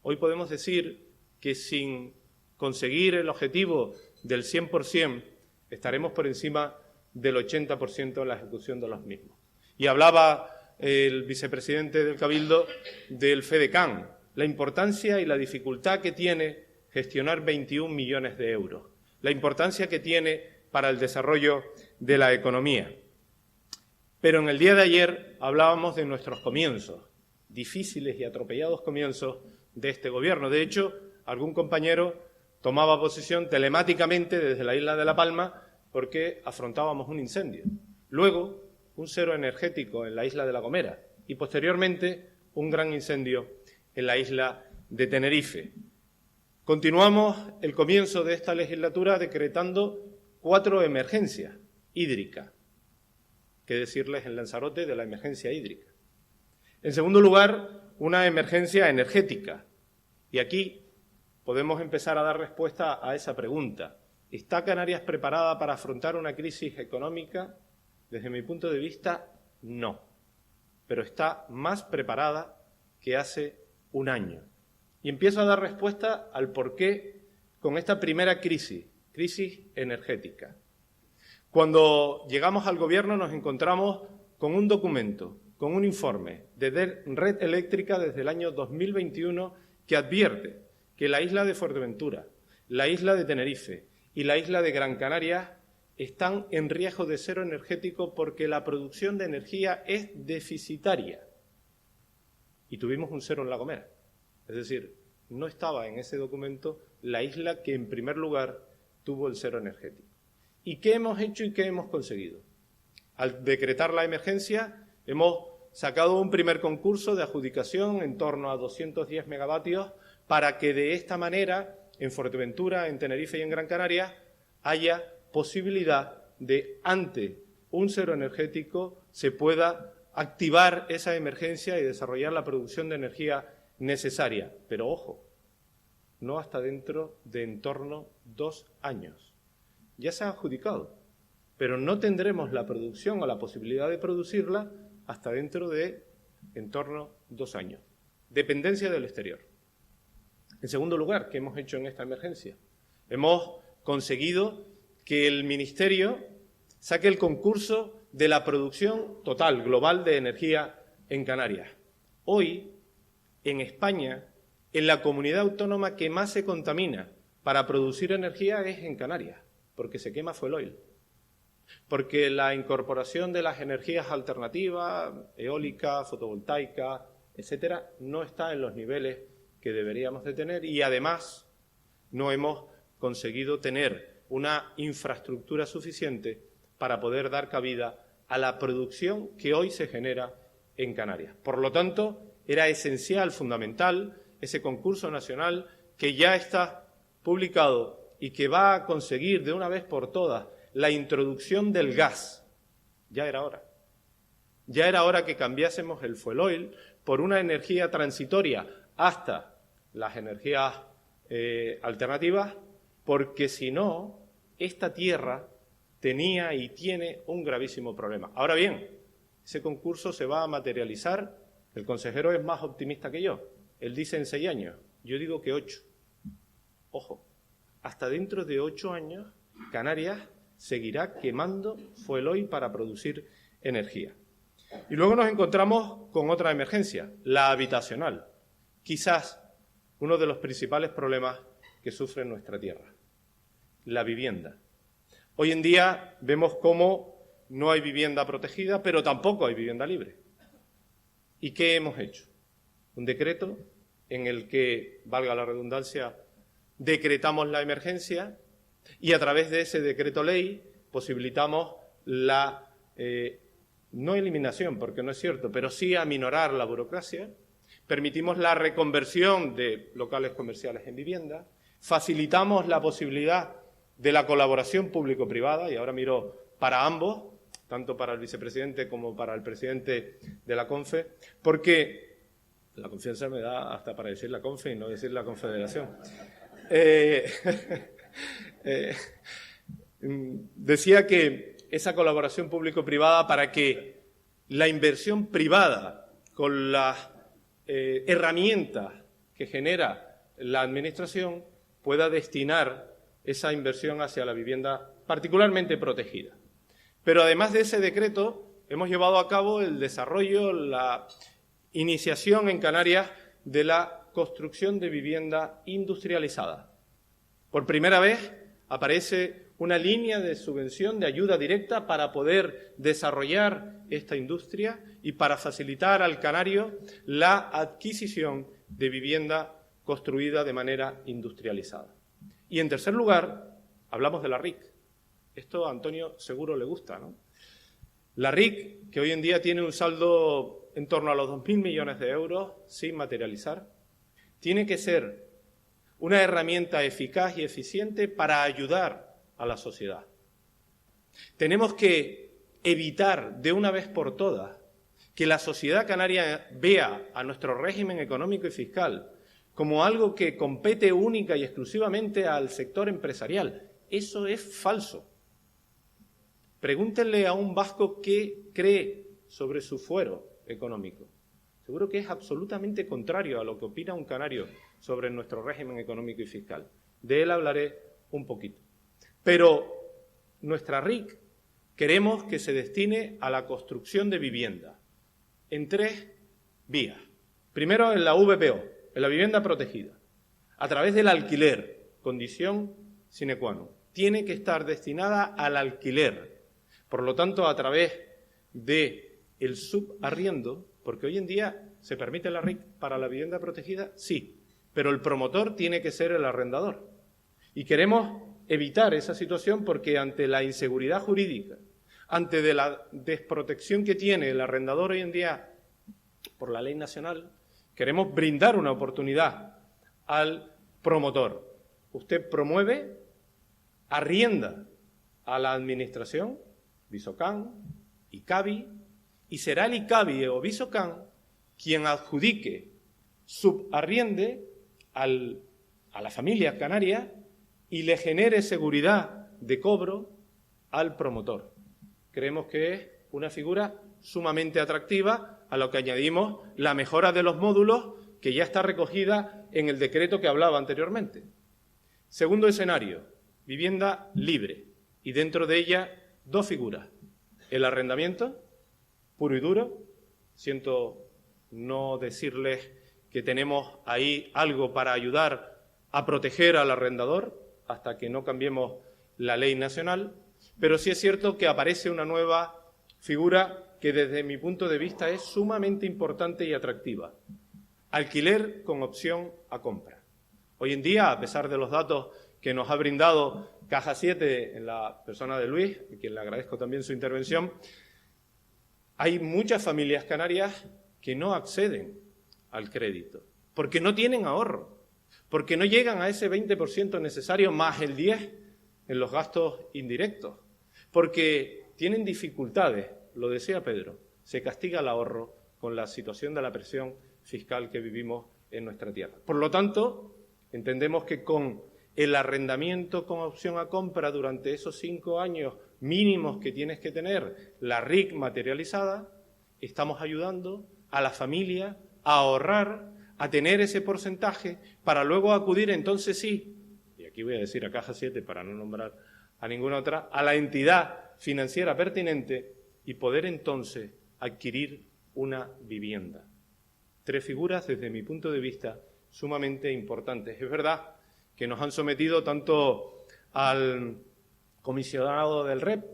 Hoy podemos decir que sin conseguir el objetivo del 100%, estaremos por encima del 80% en la ejecución de los mismos. Y hablaba el vicepresidente del Cabildo del FEDECAN, la importancia y la dificultad que tiene gestionar 21 millones de euros, la importancia que tiene para el desarrollo de la economía. Pero en el día de ayer hablábamos de nuestros comienzos, difíciles y atropellados comienzos de este Gobierno. De hecho, algún compañero tomaba posición telemáticamente desde la isla de La Palma porque afrontábamos un incendio. Luego, un cero energético en la isla de La Gomera y, posteriormente, un gran incendio en la isla de Tenerife. Continuamos el comienzo de esta legislatura decretando 4 emergencias hídricas. ¿Qué decirles en Lanzarote de la emergencia hídrica? En segundo lugar, una emergencia energética. Y aquí podemos empezar a dar respuesta a esa pregunta. ¿Está Canarias preparada para afrontar una crisis económica? Desde mi punto de vista, no. Pero está más preparada que hace un año. Y empiezo a dar respuesta al porqué con esta primera crisis energética. Cuando llegamos al Gobierno nos encontramos con un documento, con un informe de Red Eléctrica desde el año 2021 que advierte que la isla de Fuerteventura, la isla de Tenerife y la isla de Gran Canaria están en riesgo de cero energético porque la producción de energía es deficitaria. Y tuvimos un cero en La Gomera. Es decir, no estaba en ese documento la isla que en primer lugar tuvo el cero energético. ¿Y qué hemos hecho y qué hemos conseguido? Al decretar la emergencia, hemos sacado un primer concurso de adjudicación en torno a 210 megavatios para que de esta manera, en Fuerteventura, en Tenerife y en Gran Canaria, haya posibilidad de, ante un cero energético, se pueda activar esa emergencia y desarrollar la producción de energía necesaria. Pero, ojo, no hasta dentro de en torno 2 años. Ya se ha adjudicado, pero no tendremos la producción o la posibilidad de producirla hasta dentro de en torno 2 años. Dependencia del exterior. En segundo lugar, ¿qué hemos hecho en esta emergencia? Hemos conseguido que el Ministerio saque el concurso de la producción total, global de energía en Canarias. Hoy, en España, en la comunidad autónoma que más se contamina para producir energía es en Canarias, porque se quema fuel oil. Porque la incorporación de las energías alternativas, eólica, fotovoltaica, etcétera, no está en los niveles que deberíamos de tener y además no hemos conseguido tener una infraestructura suficiente para poder dar cabida a la producción que hoy se genera en Canarias. Por lo tanto, era esencial, fundamental, ese concurso nacional que ya está publicado y que va a conseguir de una vez por todas la introducción del gas. Ya era hora. Ya era hora que cambiásemos el fuel oil por una energía transitoria hasta las energías alternativas, porque si no, esta tierra tenía y tiene un gravísimo problema. Ahora bien, ese concurso se va a materializar. El consejero es más optimista que yo. Él dice en 6 años. Yo digo que 8. Ojo, hasta dentro de 8 años Canarias seguirá quemando fuel oil para producir energía. Y luego nos encontramos con otra emergencia, la habitacional. Quizás uno de los principales problemas que sufre nuestra tierra, la vivienda. Hoy en día vemos cómo no hay vivienda protegida, pero tampoco hay vivienda libre. ¿Y qué hemos hecho? Un decreto en el que, valga la redundancia, decretamos la emergencia y a través de ese decreto ley posibilitamos la, no eliminación, porque no es cierto, pero sí aminorar la burocracia, permitimos la reconversión de locales comerciales en vivienda, facilitamos la posibilidad de la colaboración público-privada, y ahora miro para ambos, tanto para el vicepresidente como para el presidente de la CONFE, porque la confianza me da hasta para decir la CONFE y no decir la Confederación. Decía que esa colaboración público-privada para que la inversión privada con las herramientas que genera la Administración pueda destinar esa inversión hacia la vivienda particularmente protegida. Pero además de ese decreto, hemos llevado a cabo el desarrollo, la iniciación en Canarias de la construcción de vivienda industrializada. Por primera vez aparece una línea de subvención de ayuda directa para poder desarrollar esta industria y para facilitar al canario la adquisición de vivienda construida de manera industrializada. Y en tercer lugar, hablamos de la RIC. Esto a Antonio seguro le gusta, ¿no? La RIC, que hoy en día tiene un saldo en torno a los 2.000 millones de euros sin materializar, tiene que ser una herramienta eficaz y eficiente para ayudar a la sociedad. Tenemos que evitar de una vez por todas que la sociedad canaria vea a nuestro régimen económico y fiscal como algo que compete única y exclusivamente al sector empresarial. Eso es falso. Pregúntenle a un vasco qué cree sobre su fuero económico. Seguro que es absolutamente contrario a lo que opina un canario sobre nuestro régimen económico y fiscal. De él hablaré un poquito. Pero nuestra RIC queremos que se destine a la construcción de vivienda en 3 vías. Primero, en la VPO, en la vivienda protegida, a través del alquiler, condición sine qua non. Tiene que estar destinada al alquiler. Por lo tanto, a través del subarriendo, porque hoy en día se permite la RIC para la vivienda protegida, sí, pero el promotor tiene que ser el arrendador. Y queremos evitar esa situación porque ante la inseguridad jurídica, ante de la desprotección que tiene el arrendador hoy en día por la ley nacional, queremos brindar una oportunidad al promotor. Usted promueve, arrienda a la Administración, Visocam, ICABI, y será el ICABI o Visocam quien adjudique, subarriende a la familia canaria y le genere seguridad de cobro al promotor. Creemos que es una figura sumamente atractiva, a lo que añadimos la mejora de los módulos que ya está recogida en el decreto que hablaba anteriormente. Segundo escenario, vivienda libre, y dentro de ella 2 figuras. El arrendamiento, puro y duro. Siento no decirles que tenemos ahí algo para ayudar a proteger al arrendador hasta que no cambiemos la ley nacional, pero sí es cierto que aparece una nueva figura que desde mi punto de vista es sumamente importante y atractiva. Alquiler con opción a compra. Hoy en día, a pesar de los datos que nos ha brindado Caja 7 en la persona de Luis, a quien le agradezco también su intervención, hay muchas familias canarias que no acceden al crédito, porque no tienen ahorro, porque no llegan a ese 20% necesario más el 10% en los gastos indirectos, porque tienen dificultades, lo decía Pedro, se castiga el ahorro con la situación de la presión fiscal que vivimos en nuestra tierra. Por lo tanto, entendemos que con el arrendamiento con opción a compra durante esos 5 años mínimos que tienes que tener, la RIC materializada, estamos ayudando a la familia a ahorrar, a tener ese porcentaje para luego acudir entonces sí, y aquí voy a decir a Caja 7 para no nombrar a ninguna otra, a la entidad financiera pertinente y poder entonces adquirir una vivienda. 3 figuras, desde mi punto de vista, sumamente importantes. Es verdad que nos han sometido tanto al comisionado del REF,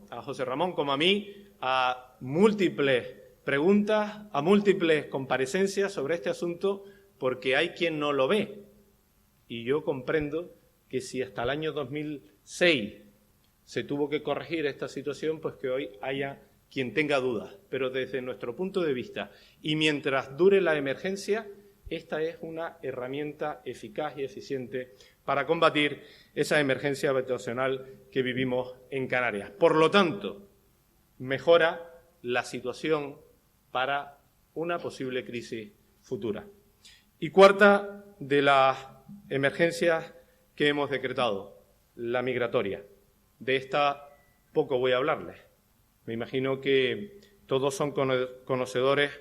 a José Ramón, como a mí, a múltiples preguntas, a múltiples comparecencias sobre este asunto, porque hay quien no lo ve. Y yo comprendo que si hasta el año 2006 se tuvo que corregir esta situación, pues que hoy haya quien tenga dudas. Pero desde nuestro punto de vista, y mientras dure la emergencia, esta es una herramienta eficaz y eficiente para combatir esa emergencia habitacional que vivimos en Canarias. Por lo tanto, mejora la situación para una posible crisis futura. Y cuarta de las emergencias que hemos decretado, la migratoria. De esta poco voy a hablarles. Me imagino que todos son conocedores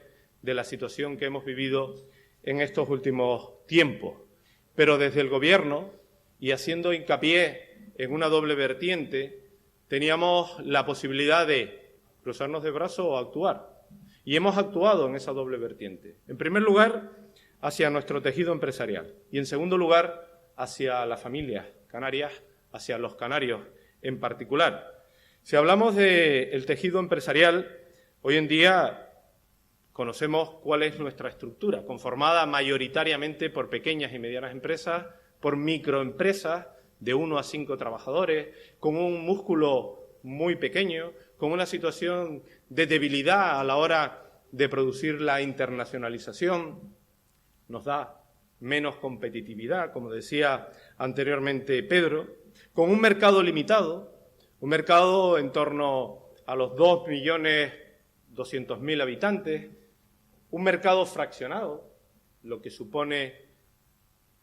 de la situación que hemos vivido en estos últimos tiempos. Pero desde el Gobierno, y haciendo hincapié en una doble vertiente, teníamos la posibilidad de cruzarnos de brazos o actuar. Y hemos actuado en esa doble vertiente. En primer lugar, hacia nuestro tejido empresarial. Y en segundo lugar, hacia las familias canarias, hacia los canarios en particular. Si hablamos del tejido empresarial, hoy en día conocemos cuál es nuestra estructura, conformada mayoritariamente por pequeñas y medianas empresas, por microempresas de 1 a 5 trabajadores, con un músculo muy pequeño, con una situación de debilidad a la hora de producir la internacionalización. Nos da menos competitividad, como decía anteriormente Pedro, con un mercado limitado, un mercado en torno a los 2.200.000 habitantes, un mercado fraccionado, lo que supone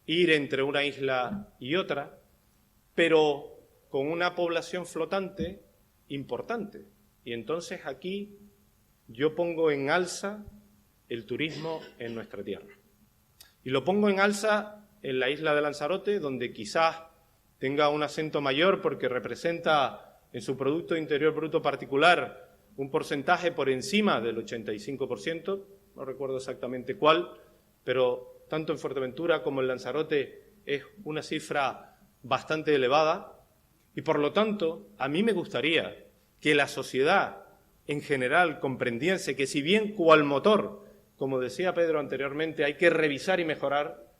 ir entre una isla y otra, pero con una población flotante importante. Y entonces aquí yo pongo en alza el turismo en nuestra tierra. Y lo pongo en alza en la isla de Lanzarote, donde quizás tenga un acento mayor porque representa en su Producto Interior Bruto particular un porcentaje por encima del 85%, no recuerdo exactamente cuál, pero tanto en Fuerteventura como en Lanzarote es una cifra bastante elevada y, por lo tanto, a mí me gustaría que la sociedad en general comprendiese que si bien cual motor, como decía Pedro anteriormente, hay que revisar y mejorar,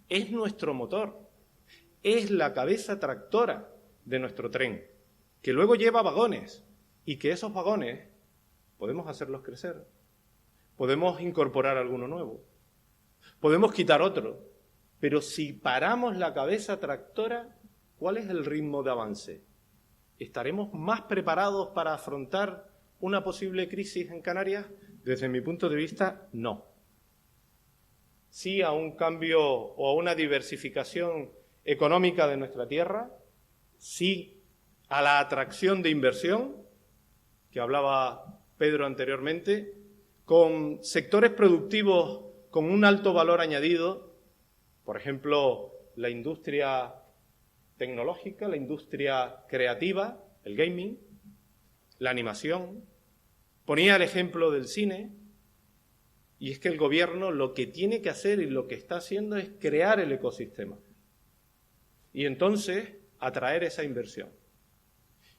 es nuestro motor, es la cabeza tractora de nuestro tren, que luego lleva vagones y que esos vagones podemos hacerlos crecer, podemos incorporar alguno nuevo, podemos quitar otro, pero si paramos la cabeza tractora, ¿cuál es el ritmo de avance? ¿Estaremos más preparados para afrontar una posible crisis en Canarias? Desde mi punto de vista, no. Sí a un cambio o a una diversificación económica de nuestra tierra, sí a la atracción de inversión, que hablaba Pedro anteriormente, con sectores productivos con un alto valor añadido, por ejemplo, la industria tecnológica, la industria creativa, el gaming, la animación. Ponía el ejemplo del cine, y es que el Gobierno lo que tiene que hacer y lo que está haciendo es crear el ecosistema y entonces atraer esa inversión.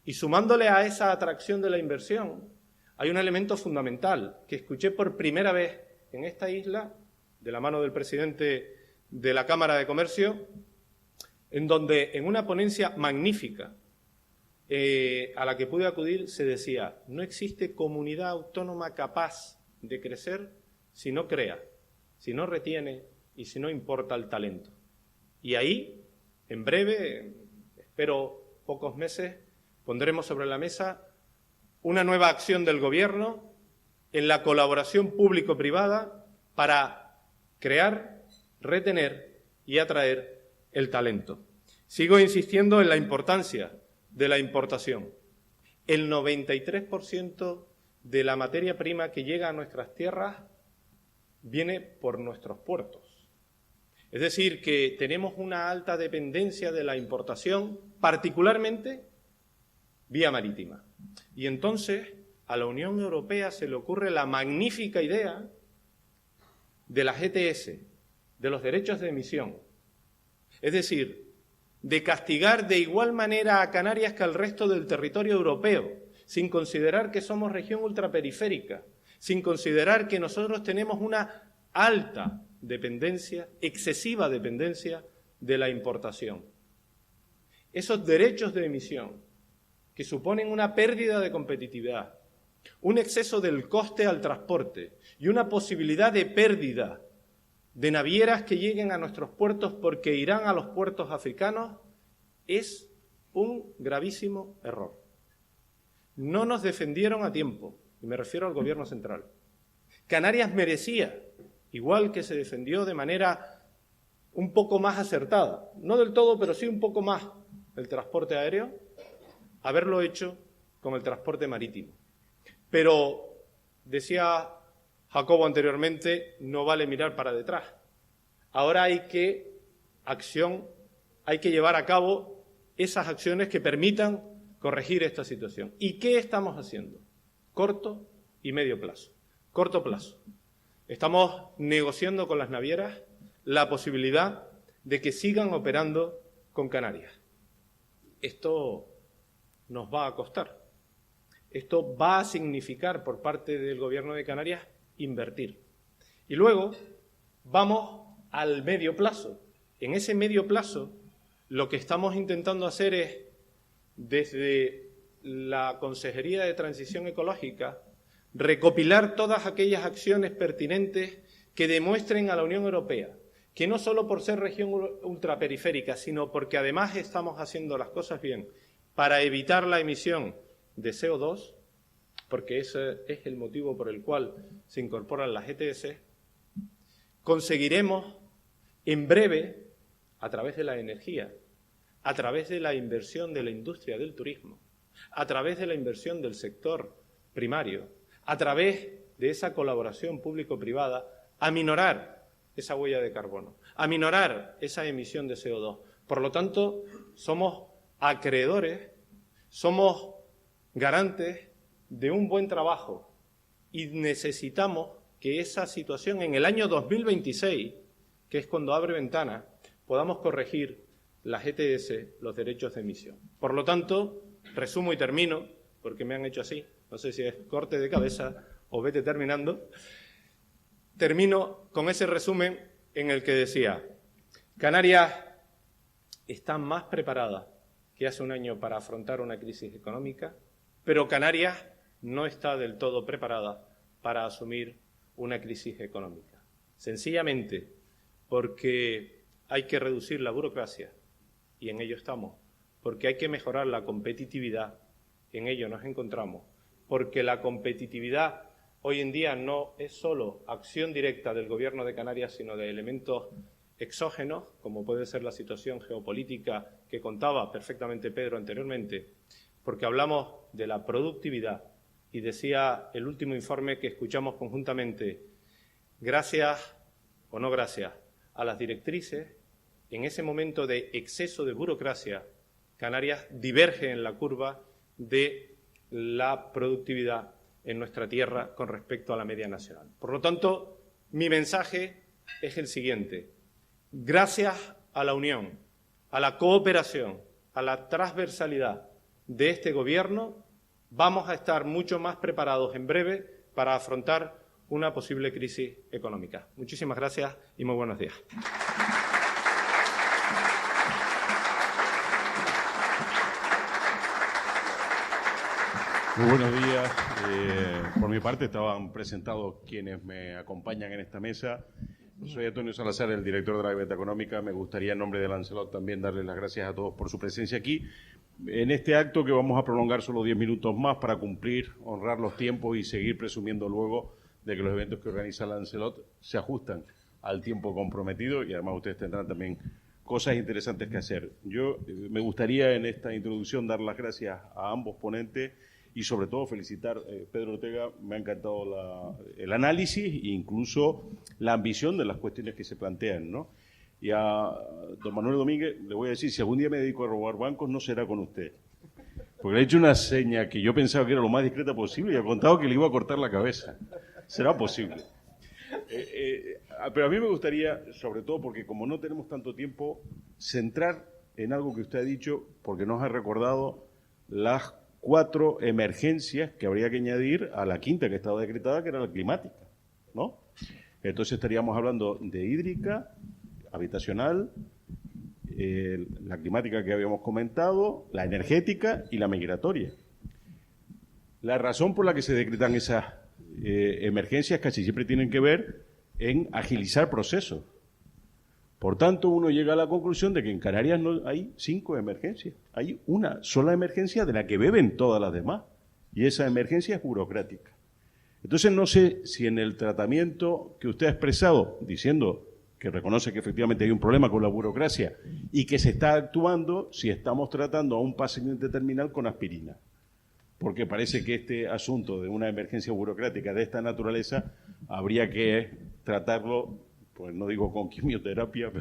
Y sumándole a esa atracción de la inversión, hay un elemento fundamental que escuché por primera vez en esta isla, de la mano del presidente de la Cámara de Comercio, en donde en una ponencia magnífica a la que pude acudir se decía: no existe comunidad autónoma capaz de crecer si no crea, si no retiene y si no importa el talento. Y ahí, en breve, espero pocos meses, pondremos sobre la mesa una nueva acción del Gobierno en la colaboración público-privada para crear, retener y atraer el talento. Sigo insistiendo en la importancia de la importación. El 93% de la materia prima que llega a nuestras tierras viene por nuestros puertos. Es decir, que tenemos una alta dependencia de la importación, particularmente vía marítima. Y entonces a la Unión Europea se le ocurre la magnífica idea de las ETS, de los derechos de emisión. Es decir, de castigar de igual manera a Canarias que al resto del territorio europeo, sin considerar que somos región ultraperiférica, sin considerar que nosotros tenemos una alta dependencia, excesiva dependencia de la importación. Esos derechos de emisión que suponen una pérdida de competitividad, un exceso del coste al transporte y una posibilidad de pérdida de navieras que lleguen a nuestros puertos porque irán a los puertos africanos, es un gravísimo error. No nos defendieron a tiempo, y me refiero al Gobierno central. Canarias merecía, igual que se defendió de manera un poco más acertada, no del todo, pero sí un poco más, el transporte aéreo, haberlo hecho con el transporte marítimo. Pero, decía Jacobo anteriormente, no vale mirar para detrás. Ahora hay que llevar a cabo esas acciones que permitan corregir esta situación. ¿Y qué estamos haciendo? Corto y medio plazo. Corto plazo. Estamos negociando con las navieras la posibilidad de que sigan operando con Canarias. Esto nos va a costar. Esto va a significar por parte del Gobierno de Canarias invertir. Y luego vamos al medio plazo. En ese medio plazo lo que estamos intentando hacer es, desde la Consejería de Transición Ecológica, recopilar todas aquellas acciones pertinentes que demuestren a la Unión Europea que no solo por ser región ultraperiférica, sino porque además estamos haciendo las cosas bien para evitar la emisión de CO2, porque ese es el motivo por el cual se incorporan las ETS, conseguiremos en breve, a través de la energía, a través de la inversión de la industria del turismo, a través de la inversión del sector primario, a través de esa colaboración público-privada, aminorar esa huella de carbono, aminorar esa emisión de CO2. Por lo tanto, somos acreedores, somos garantes de un buen trabajo y necesitamos que esa situación en el año 2026, que es cuando abre ventana, podamos corregir las ETS, los derechos de emisión. Por lo tanto, resumo y termino, porque me han hecho así, no sé si es corte de cabeza o vete terminando, termino con ese resumen en el que decía: Canarias está más preparada que hace un año para afrontar una crisis económica, pero Canarias no está del todo preparada para asumir una crisis económica. Sencillamente porque hay que reducir la burocracia, y en ello estamos, porque hay que mejorar la competitividad, en ello nos encontramos, porque la competitividad hoy en día no es solo acción directa del Gobierno de Canarias, sino de elementos exógenos, como puede ser la situación geopolítica que contaba perfectamente Pedro anteriormente, porque hablamos de la productividad. Y decía el último informe que escuchamos conjuntamente, gracias o no gracias a las directrices, en ese momento de exceso de burocracia, Canarias diverge en la curva de la productividad en nuestra tierra con respecto a la media nacional. Por lo tanto, mi mensaje es el siguiente: gracias a la unión, a la cooperación, a la transversalidad de este Gobierno, vamos a estar mucho más preparados en breve para afrontar una posible crisis económica. Muchísimas gracias y muy buenos días. Muy buenos días. Por mi parte estaban presentados quienes me acompañan en esta mesa. Soy Antonio Salazar, el director de la Gaveta Económica. Me gustaría en nombre de Lancelot también darles las gracias a todos por su presencia aquí. en este acto que vamos a prolongar solo 10 minutos más para cumplir, honrar los tiempos y seguir presumiendo luego de que los eventos que organiza Lancelot se ajustan al tiempo comprometido y además ustedes tendrán también cosas interesantes que hacer. Yo me gustaría en esta introducción dar las gracias a ambos ponentes y sobre todo felicitar, Pedro Ortega, me ha encantado el análisis e incluso la ambición de las cuestiones que se plantean, ¿no? Y a don Manuel Domínguez le voy a decir, si algún día me dedico a robar bancos, no será con usted. Porque le he hecho una seña que yo pensaba que era lo más discreta posible y ha contado que le iba a cortar la cabeza. Será posible. Pero a mí me gustaría, sobre todo porque como no tenemos tanto tiempo, centrar en algo que usted ha dicho, porque nos ha recordado las 4 emergencias que habría que añadir a la quinta que estaba decretada, que era la climática, ¿no? Entonces estaríamos hablando de hídrica, habitacional, la climática que habíamos comentado, la energética y la migratoria. La razón por la que se decretan esas emergencias casi siempre tienen que ver en agilizar procesos. Por tanto, uno llega a la conclusión de que en Canarias no hay 5 emergencias, hay una sola emergencia de la que beben todas las demás, y esa emergencia es burocrática. Entonces, no sé si en el tratamiento que usted ha expresado, diciendo que reconoce que efectivamente hay un problema con la burocracia y que se está actuando, si estamos tratando a un paciente terminal con aspirina. Porque parece que este asunto de una emergencia burocrática de esta naturaleza habría que tratarlo, pues no digo con quimioterapia,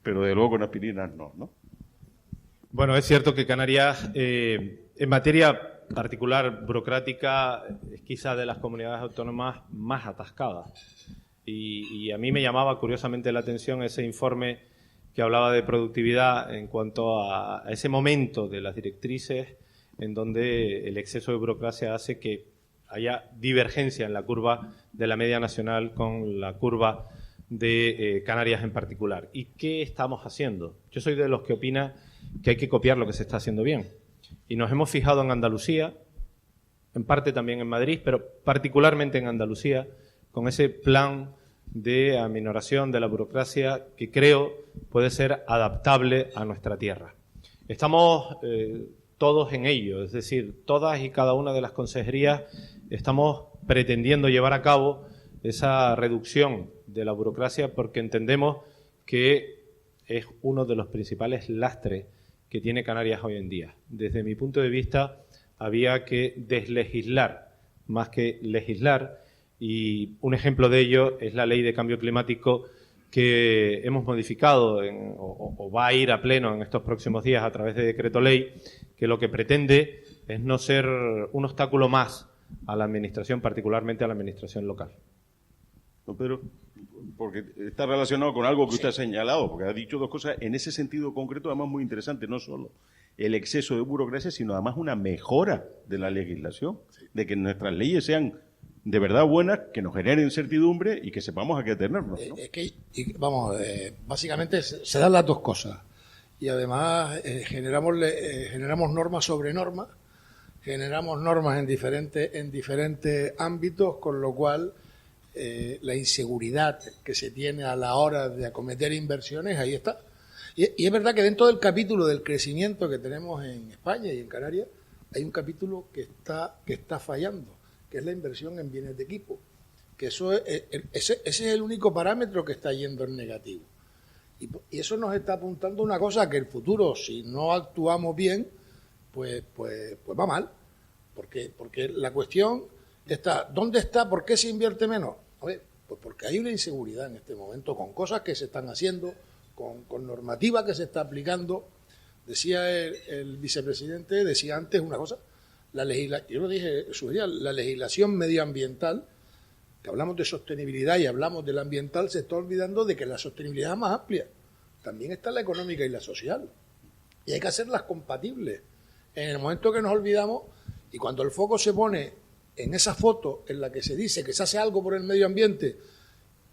pero de luego con aspirinas no. Bueno, es cierto que Canarias, en materia particular burocrática, es quizá de las comunidades autónomas más atascadas. Y a mí me llamaba curiosamente la atención ese informe que hablaba de productividad en cuanto a ese momento de las directrices en donde el exceso de burocracia hace que haya divergencia en la curva de la media nacional con la curva de Canarias en particular. ¿Y qué estamos haciendo? Yo soy de los que opina que hay que copiar lo que se está haciendo bien. Y nos hemos fijado en Andalucía, en parte también en Madrid, pero particularmente en Andalucía, con ese plan de aminoración de la burocracia que creo puede ser adaptable a nuestra tierra. Estamos todos en ello, es decir, todas y cada una de las consejerías estamos pretendiendo llevar a cabo esa reducción de la burocracia porque entendemos que es uno de los principales lastres que tiene Canarias hoy en día. Desde mi punto de vista, había que deslegislar más que legislar. Y un ejemplo de ello es la Ley de Cambio Climático que hemos modificado o va a ir a pleno en estos próximos días a través de decreto ley, que lo que pretende es no ser un obstáculo más a la administración, particularmente a la administración local. No, Pedro, porque está relacionado con algo que usted ha señalado, porque ha dicho 2 cosas en ese sentido concreto, además muy interesante, no solo el exceso de burocracia, sino además una mejora de la legislación, de que nuestras leyes sean de verdad buenas, que nos generen certidumbre y que sepamos a qué atenernos, ¿no? Básicamente se dan las 2 cosas. Y además generamos normas sobre normas, generamos normas en diferentes ámbitos, con lo cual la inseguridad que se tiene a la hora de acometer inversiones, ahí está. Y es verdad que dentro del capítulo del crecimiento que tenemos en España y en Canarias, hay un capítulo que está fallando, que es la inversión en bienes de equipo, que ese es el único parámetro que está yendo en negativo. Y eso nos está apuntando una cosa, que el futuro, si no actuamos bien, pues va mal. Porque la cuestión está, ¿dónde está? ¿Por qué se invierte menos? A ver, pues porque hay una inseguridad en este momento, con cosas que se están haciendo, con normativa que se está aplicando. Decía el vicepresidente, decía antes una cosa, yo lo dije, sugería, la legislación medioambiental, que hablamos de sostenibilidad y hablamos de la ambiental, se está olvidando de que la sostenibilidad es más amplia. También está la económica y la social. Y hay que hacerlas compatibles. En el momento que nos olvidamos, y cuando el foco se pone en esa foto en la que se dice que se hace algo por el medio ambiente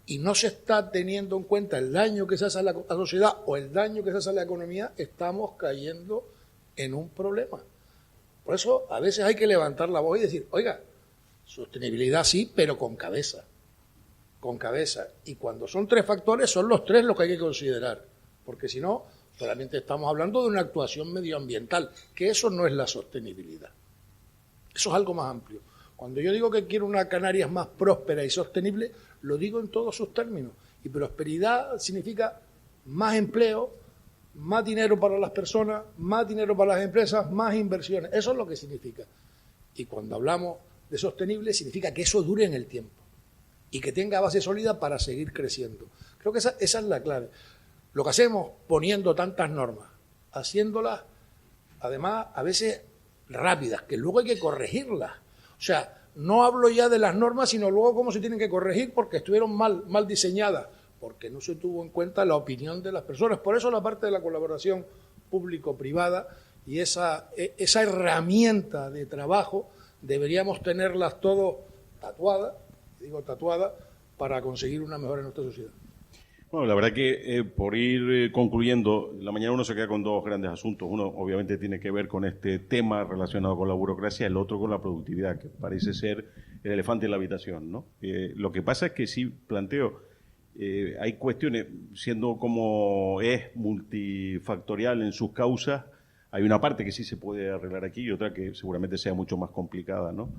y no se está teniendo en cuenta el daño que se hace a la sociedad o el daño que se hace a la economía, estamos cayendo en un problema. Por eso a veces hay que levantar la voz y decir, oiga, sostenibilidad sí, pero con cabeza. Con cabeza. Y cuando son 3 factores, son los 3 los que hay que considerar. Porque si no, Solamente estamos hablando de una actuación medioambiental, que eso no es la sostenibilidad. Eso es algo más amplio. Cuando yo digo que quiero una Canarias más próspera y sostenible, lo digo en todos sus términos. Y prosperidad significa más empleo, más dinero para las personas, más dinero para las empresas, más inversiones. Eso es lo que significa. Y cuando hablamos de sostenible, significa que eso dure en el tiempo y que tenga base sólida para seguir creciendo. Creo que esa es la clave. Lo que hacemos poniendo tantas normas, haciéndolas, además, a veces rápidas, que luego hay que corregirlas. O sea, no hablo ya de las normas, sino luego cómo se tienen que corregir porque estuvieron mal diseñadas, porque no se tuvo en cuenta la opinión de las personas. Por eso la parte de la colaboración público-privada y esa herramienta de trabajo deberíamos tenerlas todos tatuadas, digo tatuadas, para conseguir una mejora en nuestra sociedad. Bueno, la verdad que por ir concluyendo, la mañana uno se queda con dos grandes asuntos. Uno obviamente tiene que ver con este tema relacionado con la burocracia, el otro con la productividad, que parece ser el elefante en la habitación, ¿no? Lo que pasa es que sí planteo, hay cuestiones, siendo como es multifactorial en sus causas, hay una parte que sí se puede arreglar aquí y otra que seguramente sea mucho más complicada, ¿no?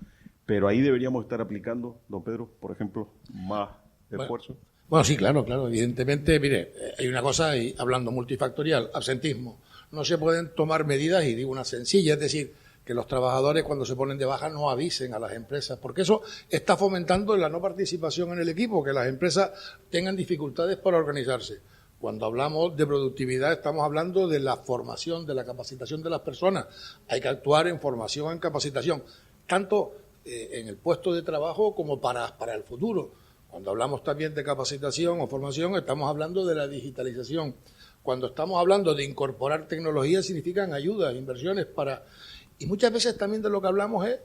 Pero ahí deberíamos estar aplicando, don Pedro, por ejemplo, más esfuerzo. Bueno, sí, claro, evidentemente, mire, hay una cosa, y hablando multifactorial, absentismo. No se pueden tomar medidas, y digo una sencilla, es decir, que los trabajadores cuando se ponen de baja no avisen a las empresas, porque eso está fomentando la no participación en el equipo, que las empresas tengan dificultades para organizarse. Cuando hablamos de productividad estamos hablando de la formación, de la capacitación de las personas. Hay que actuar en formación, en capacitación, tanto en el puesto de trabajo como para el futuro. Cuando hablamos también de capacitación o formación, estamos hablando de la digitalización. Cuando estamos hablando de incorporar tecnología, significan ayudas, inversiones para... Y muchas veces también de lo que hablamos es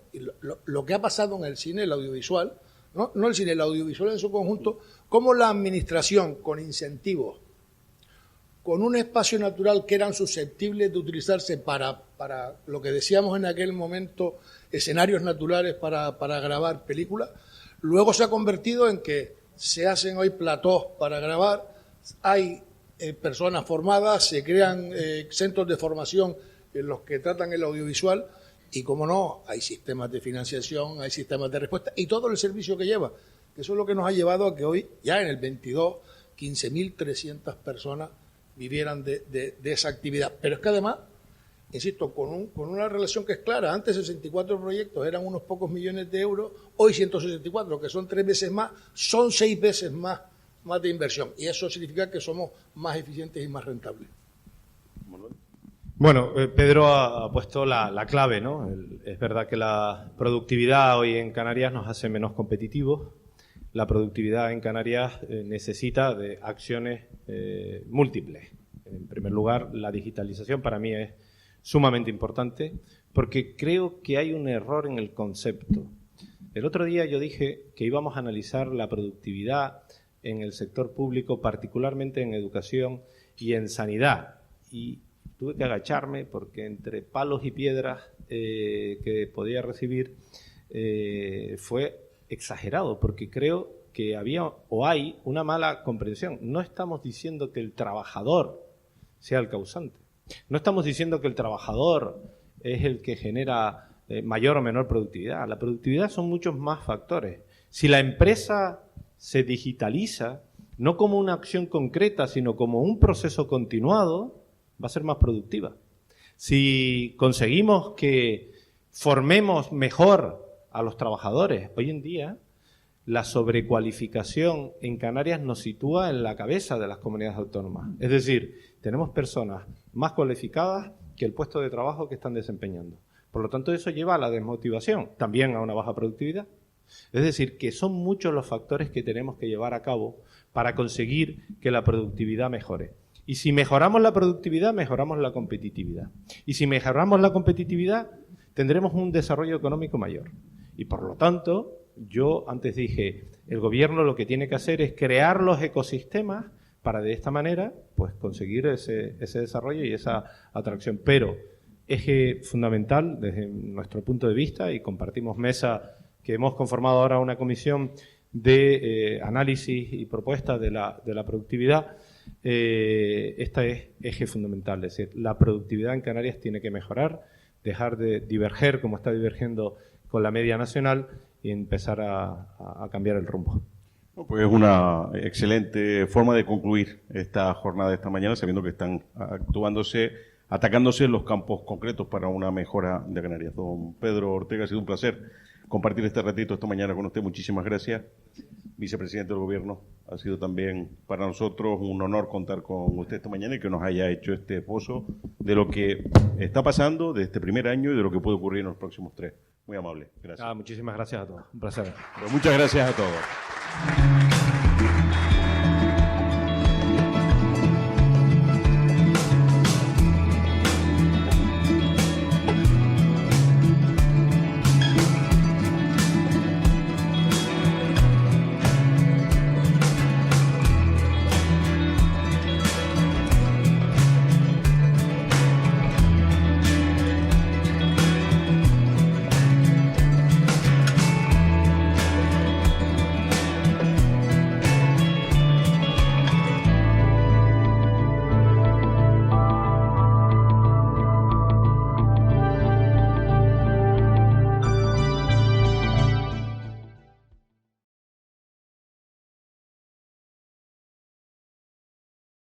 lo que ha pasado en el cine, el audiovisual, no el cine, el audiovisual en su conjunto, cómo la administración, con incentivos, con un espacio natural que eran susceptibles de utilizarse para lo que decíamos en aquel momento, escenarios naturales para grabar películas, luego se ha convertido en que se hacen hoy platós para grabar, hay personas formadas, se crean centros de formación en los que tratan el audiovisual y, como no, hay sistemas de financiación, hay sistemas de respuesta y todo el servicio que lleva. Eso es lo que nos ha llevado a que hoy, ya en el 22, 15.300 personas vivieran de esa actividad. Pero es que además, insisto, con una relación que es clara. Antes 64 proyectos eran unos pocos millones de euros, hoy 164, que son 3 veces más, son 6 veces más de inversión. Y eso significa que somos más eficientes y más rentables. Bueno, Pedro ha puesto la clave, ¿no? Es verdad que la productividad hoy en Canarias nos hace menos competitivos. La productividad en Canarias necesita de acciones múltiples. En primer lugar, la digitalización para mí es sumamente importante porque creo que hay un error en el concepto. El otro día yo dije que íbamos a analizar la productividad en el sector público, particularmente en educación y en sanidad. Y tuve que agacharme porque entre palos y piedras que podía recibir fue exagerado, porque creo que había o hay una mala comprensión. No estamos diciendo que el trabajador sea el causante. No estamos diciendo que el trabajador es el que genera mayor o menor productividad. La productividad son muchos más factores. Si la empresa se digitaliza, no como una acción concreta, sino como un proceso continuado, va a ser más productiva. Si conseguimos que formemos mejor a los trabajadores, hoy en día la sobrecualificación en Canarias nos sitúa en la cabeza de las comunidades autónomas. Es decir, tenemos personas más cualificadas que el puesto de trabajo que están desempeñando. Por lo tanto, eso lleva a la desmotivación, también a una baja productividad. Es decir, que son muchos los factores que tenemos que llevar a cabo para conseguir que la productividad mejore. Y si mejoramos la productividad, mejoramos la competitividad. Y si mejoramos la competitividad, tendremos un desarrollo económico mayor. Y por lo tanto, yo antes dije, el gobierno lo que tiene que hacer es crear los ecosistemas para de esta manera pues conseguir ese desarrollo y esa atracción. Pero eje fundamental desde nuestro punto de vista, y compartimos mesa, que hemos conformado ahora una comisión de análisis y propuestas de la productividad, este es eje fundamental. Es decir, la productividad en Canarias tiene que mejorar, dejar de diverger como está divergiendo con la media nacional y empezar a cambiar el rumbo. Pues es una excelente forma de concluir esta jornada de esta mañana, sabiendo que están atacándose los campos concretos para una mejora de Canarias. Don Pedro Ortega, ha sido un placer compartir este ratito esta mañana con usted. Muchísimas gracias. Vicepresidente del Gobierno, ha sido también para nosotros un honor contar con usted esta mañana y que nos haya hecho este esbozo de lo que está pasando de este primer año y de lo que puede ocurrir en los próximos 3. Muy amable. Gracias. Muchísimas gracias a todos. Un placer. Pues muchas gracias a todos.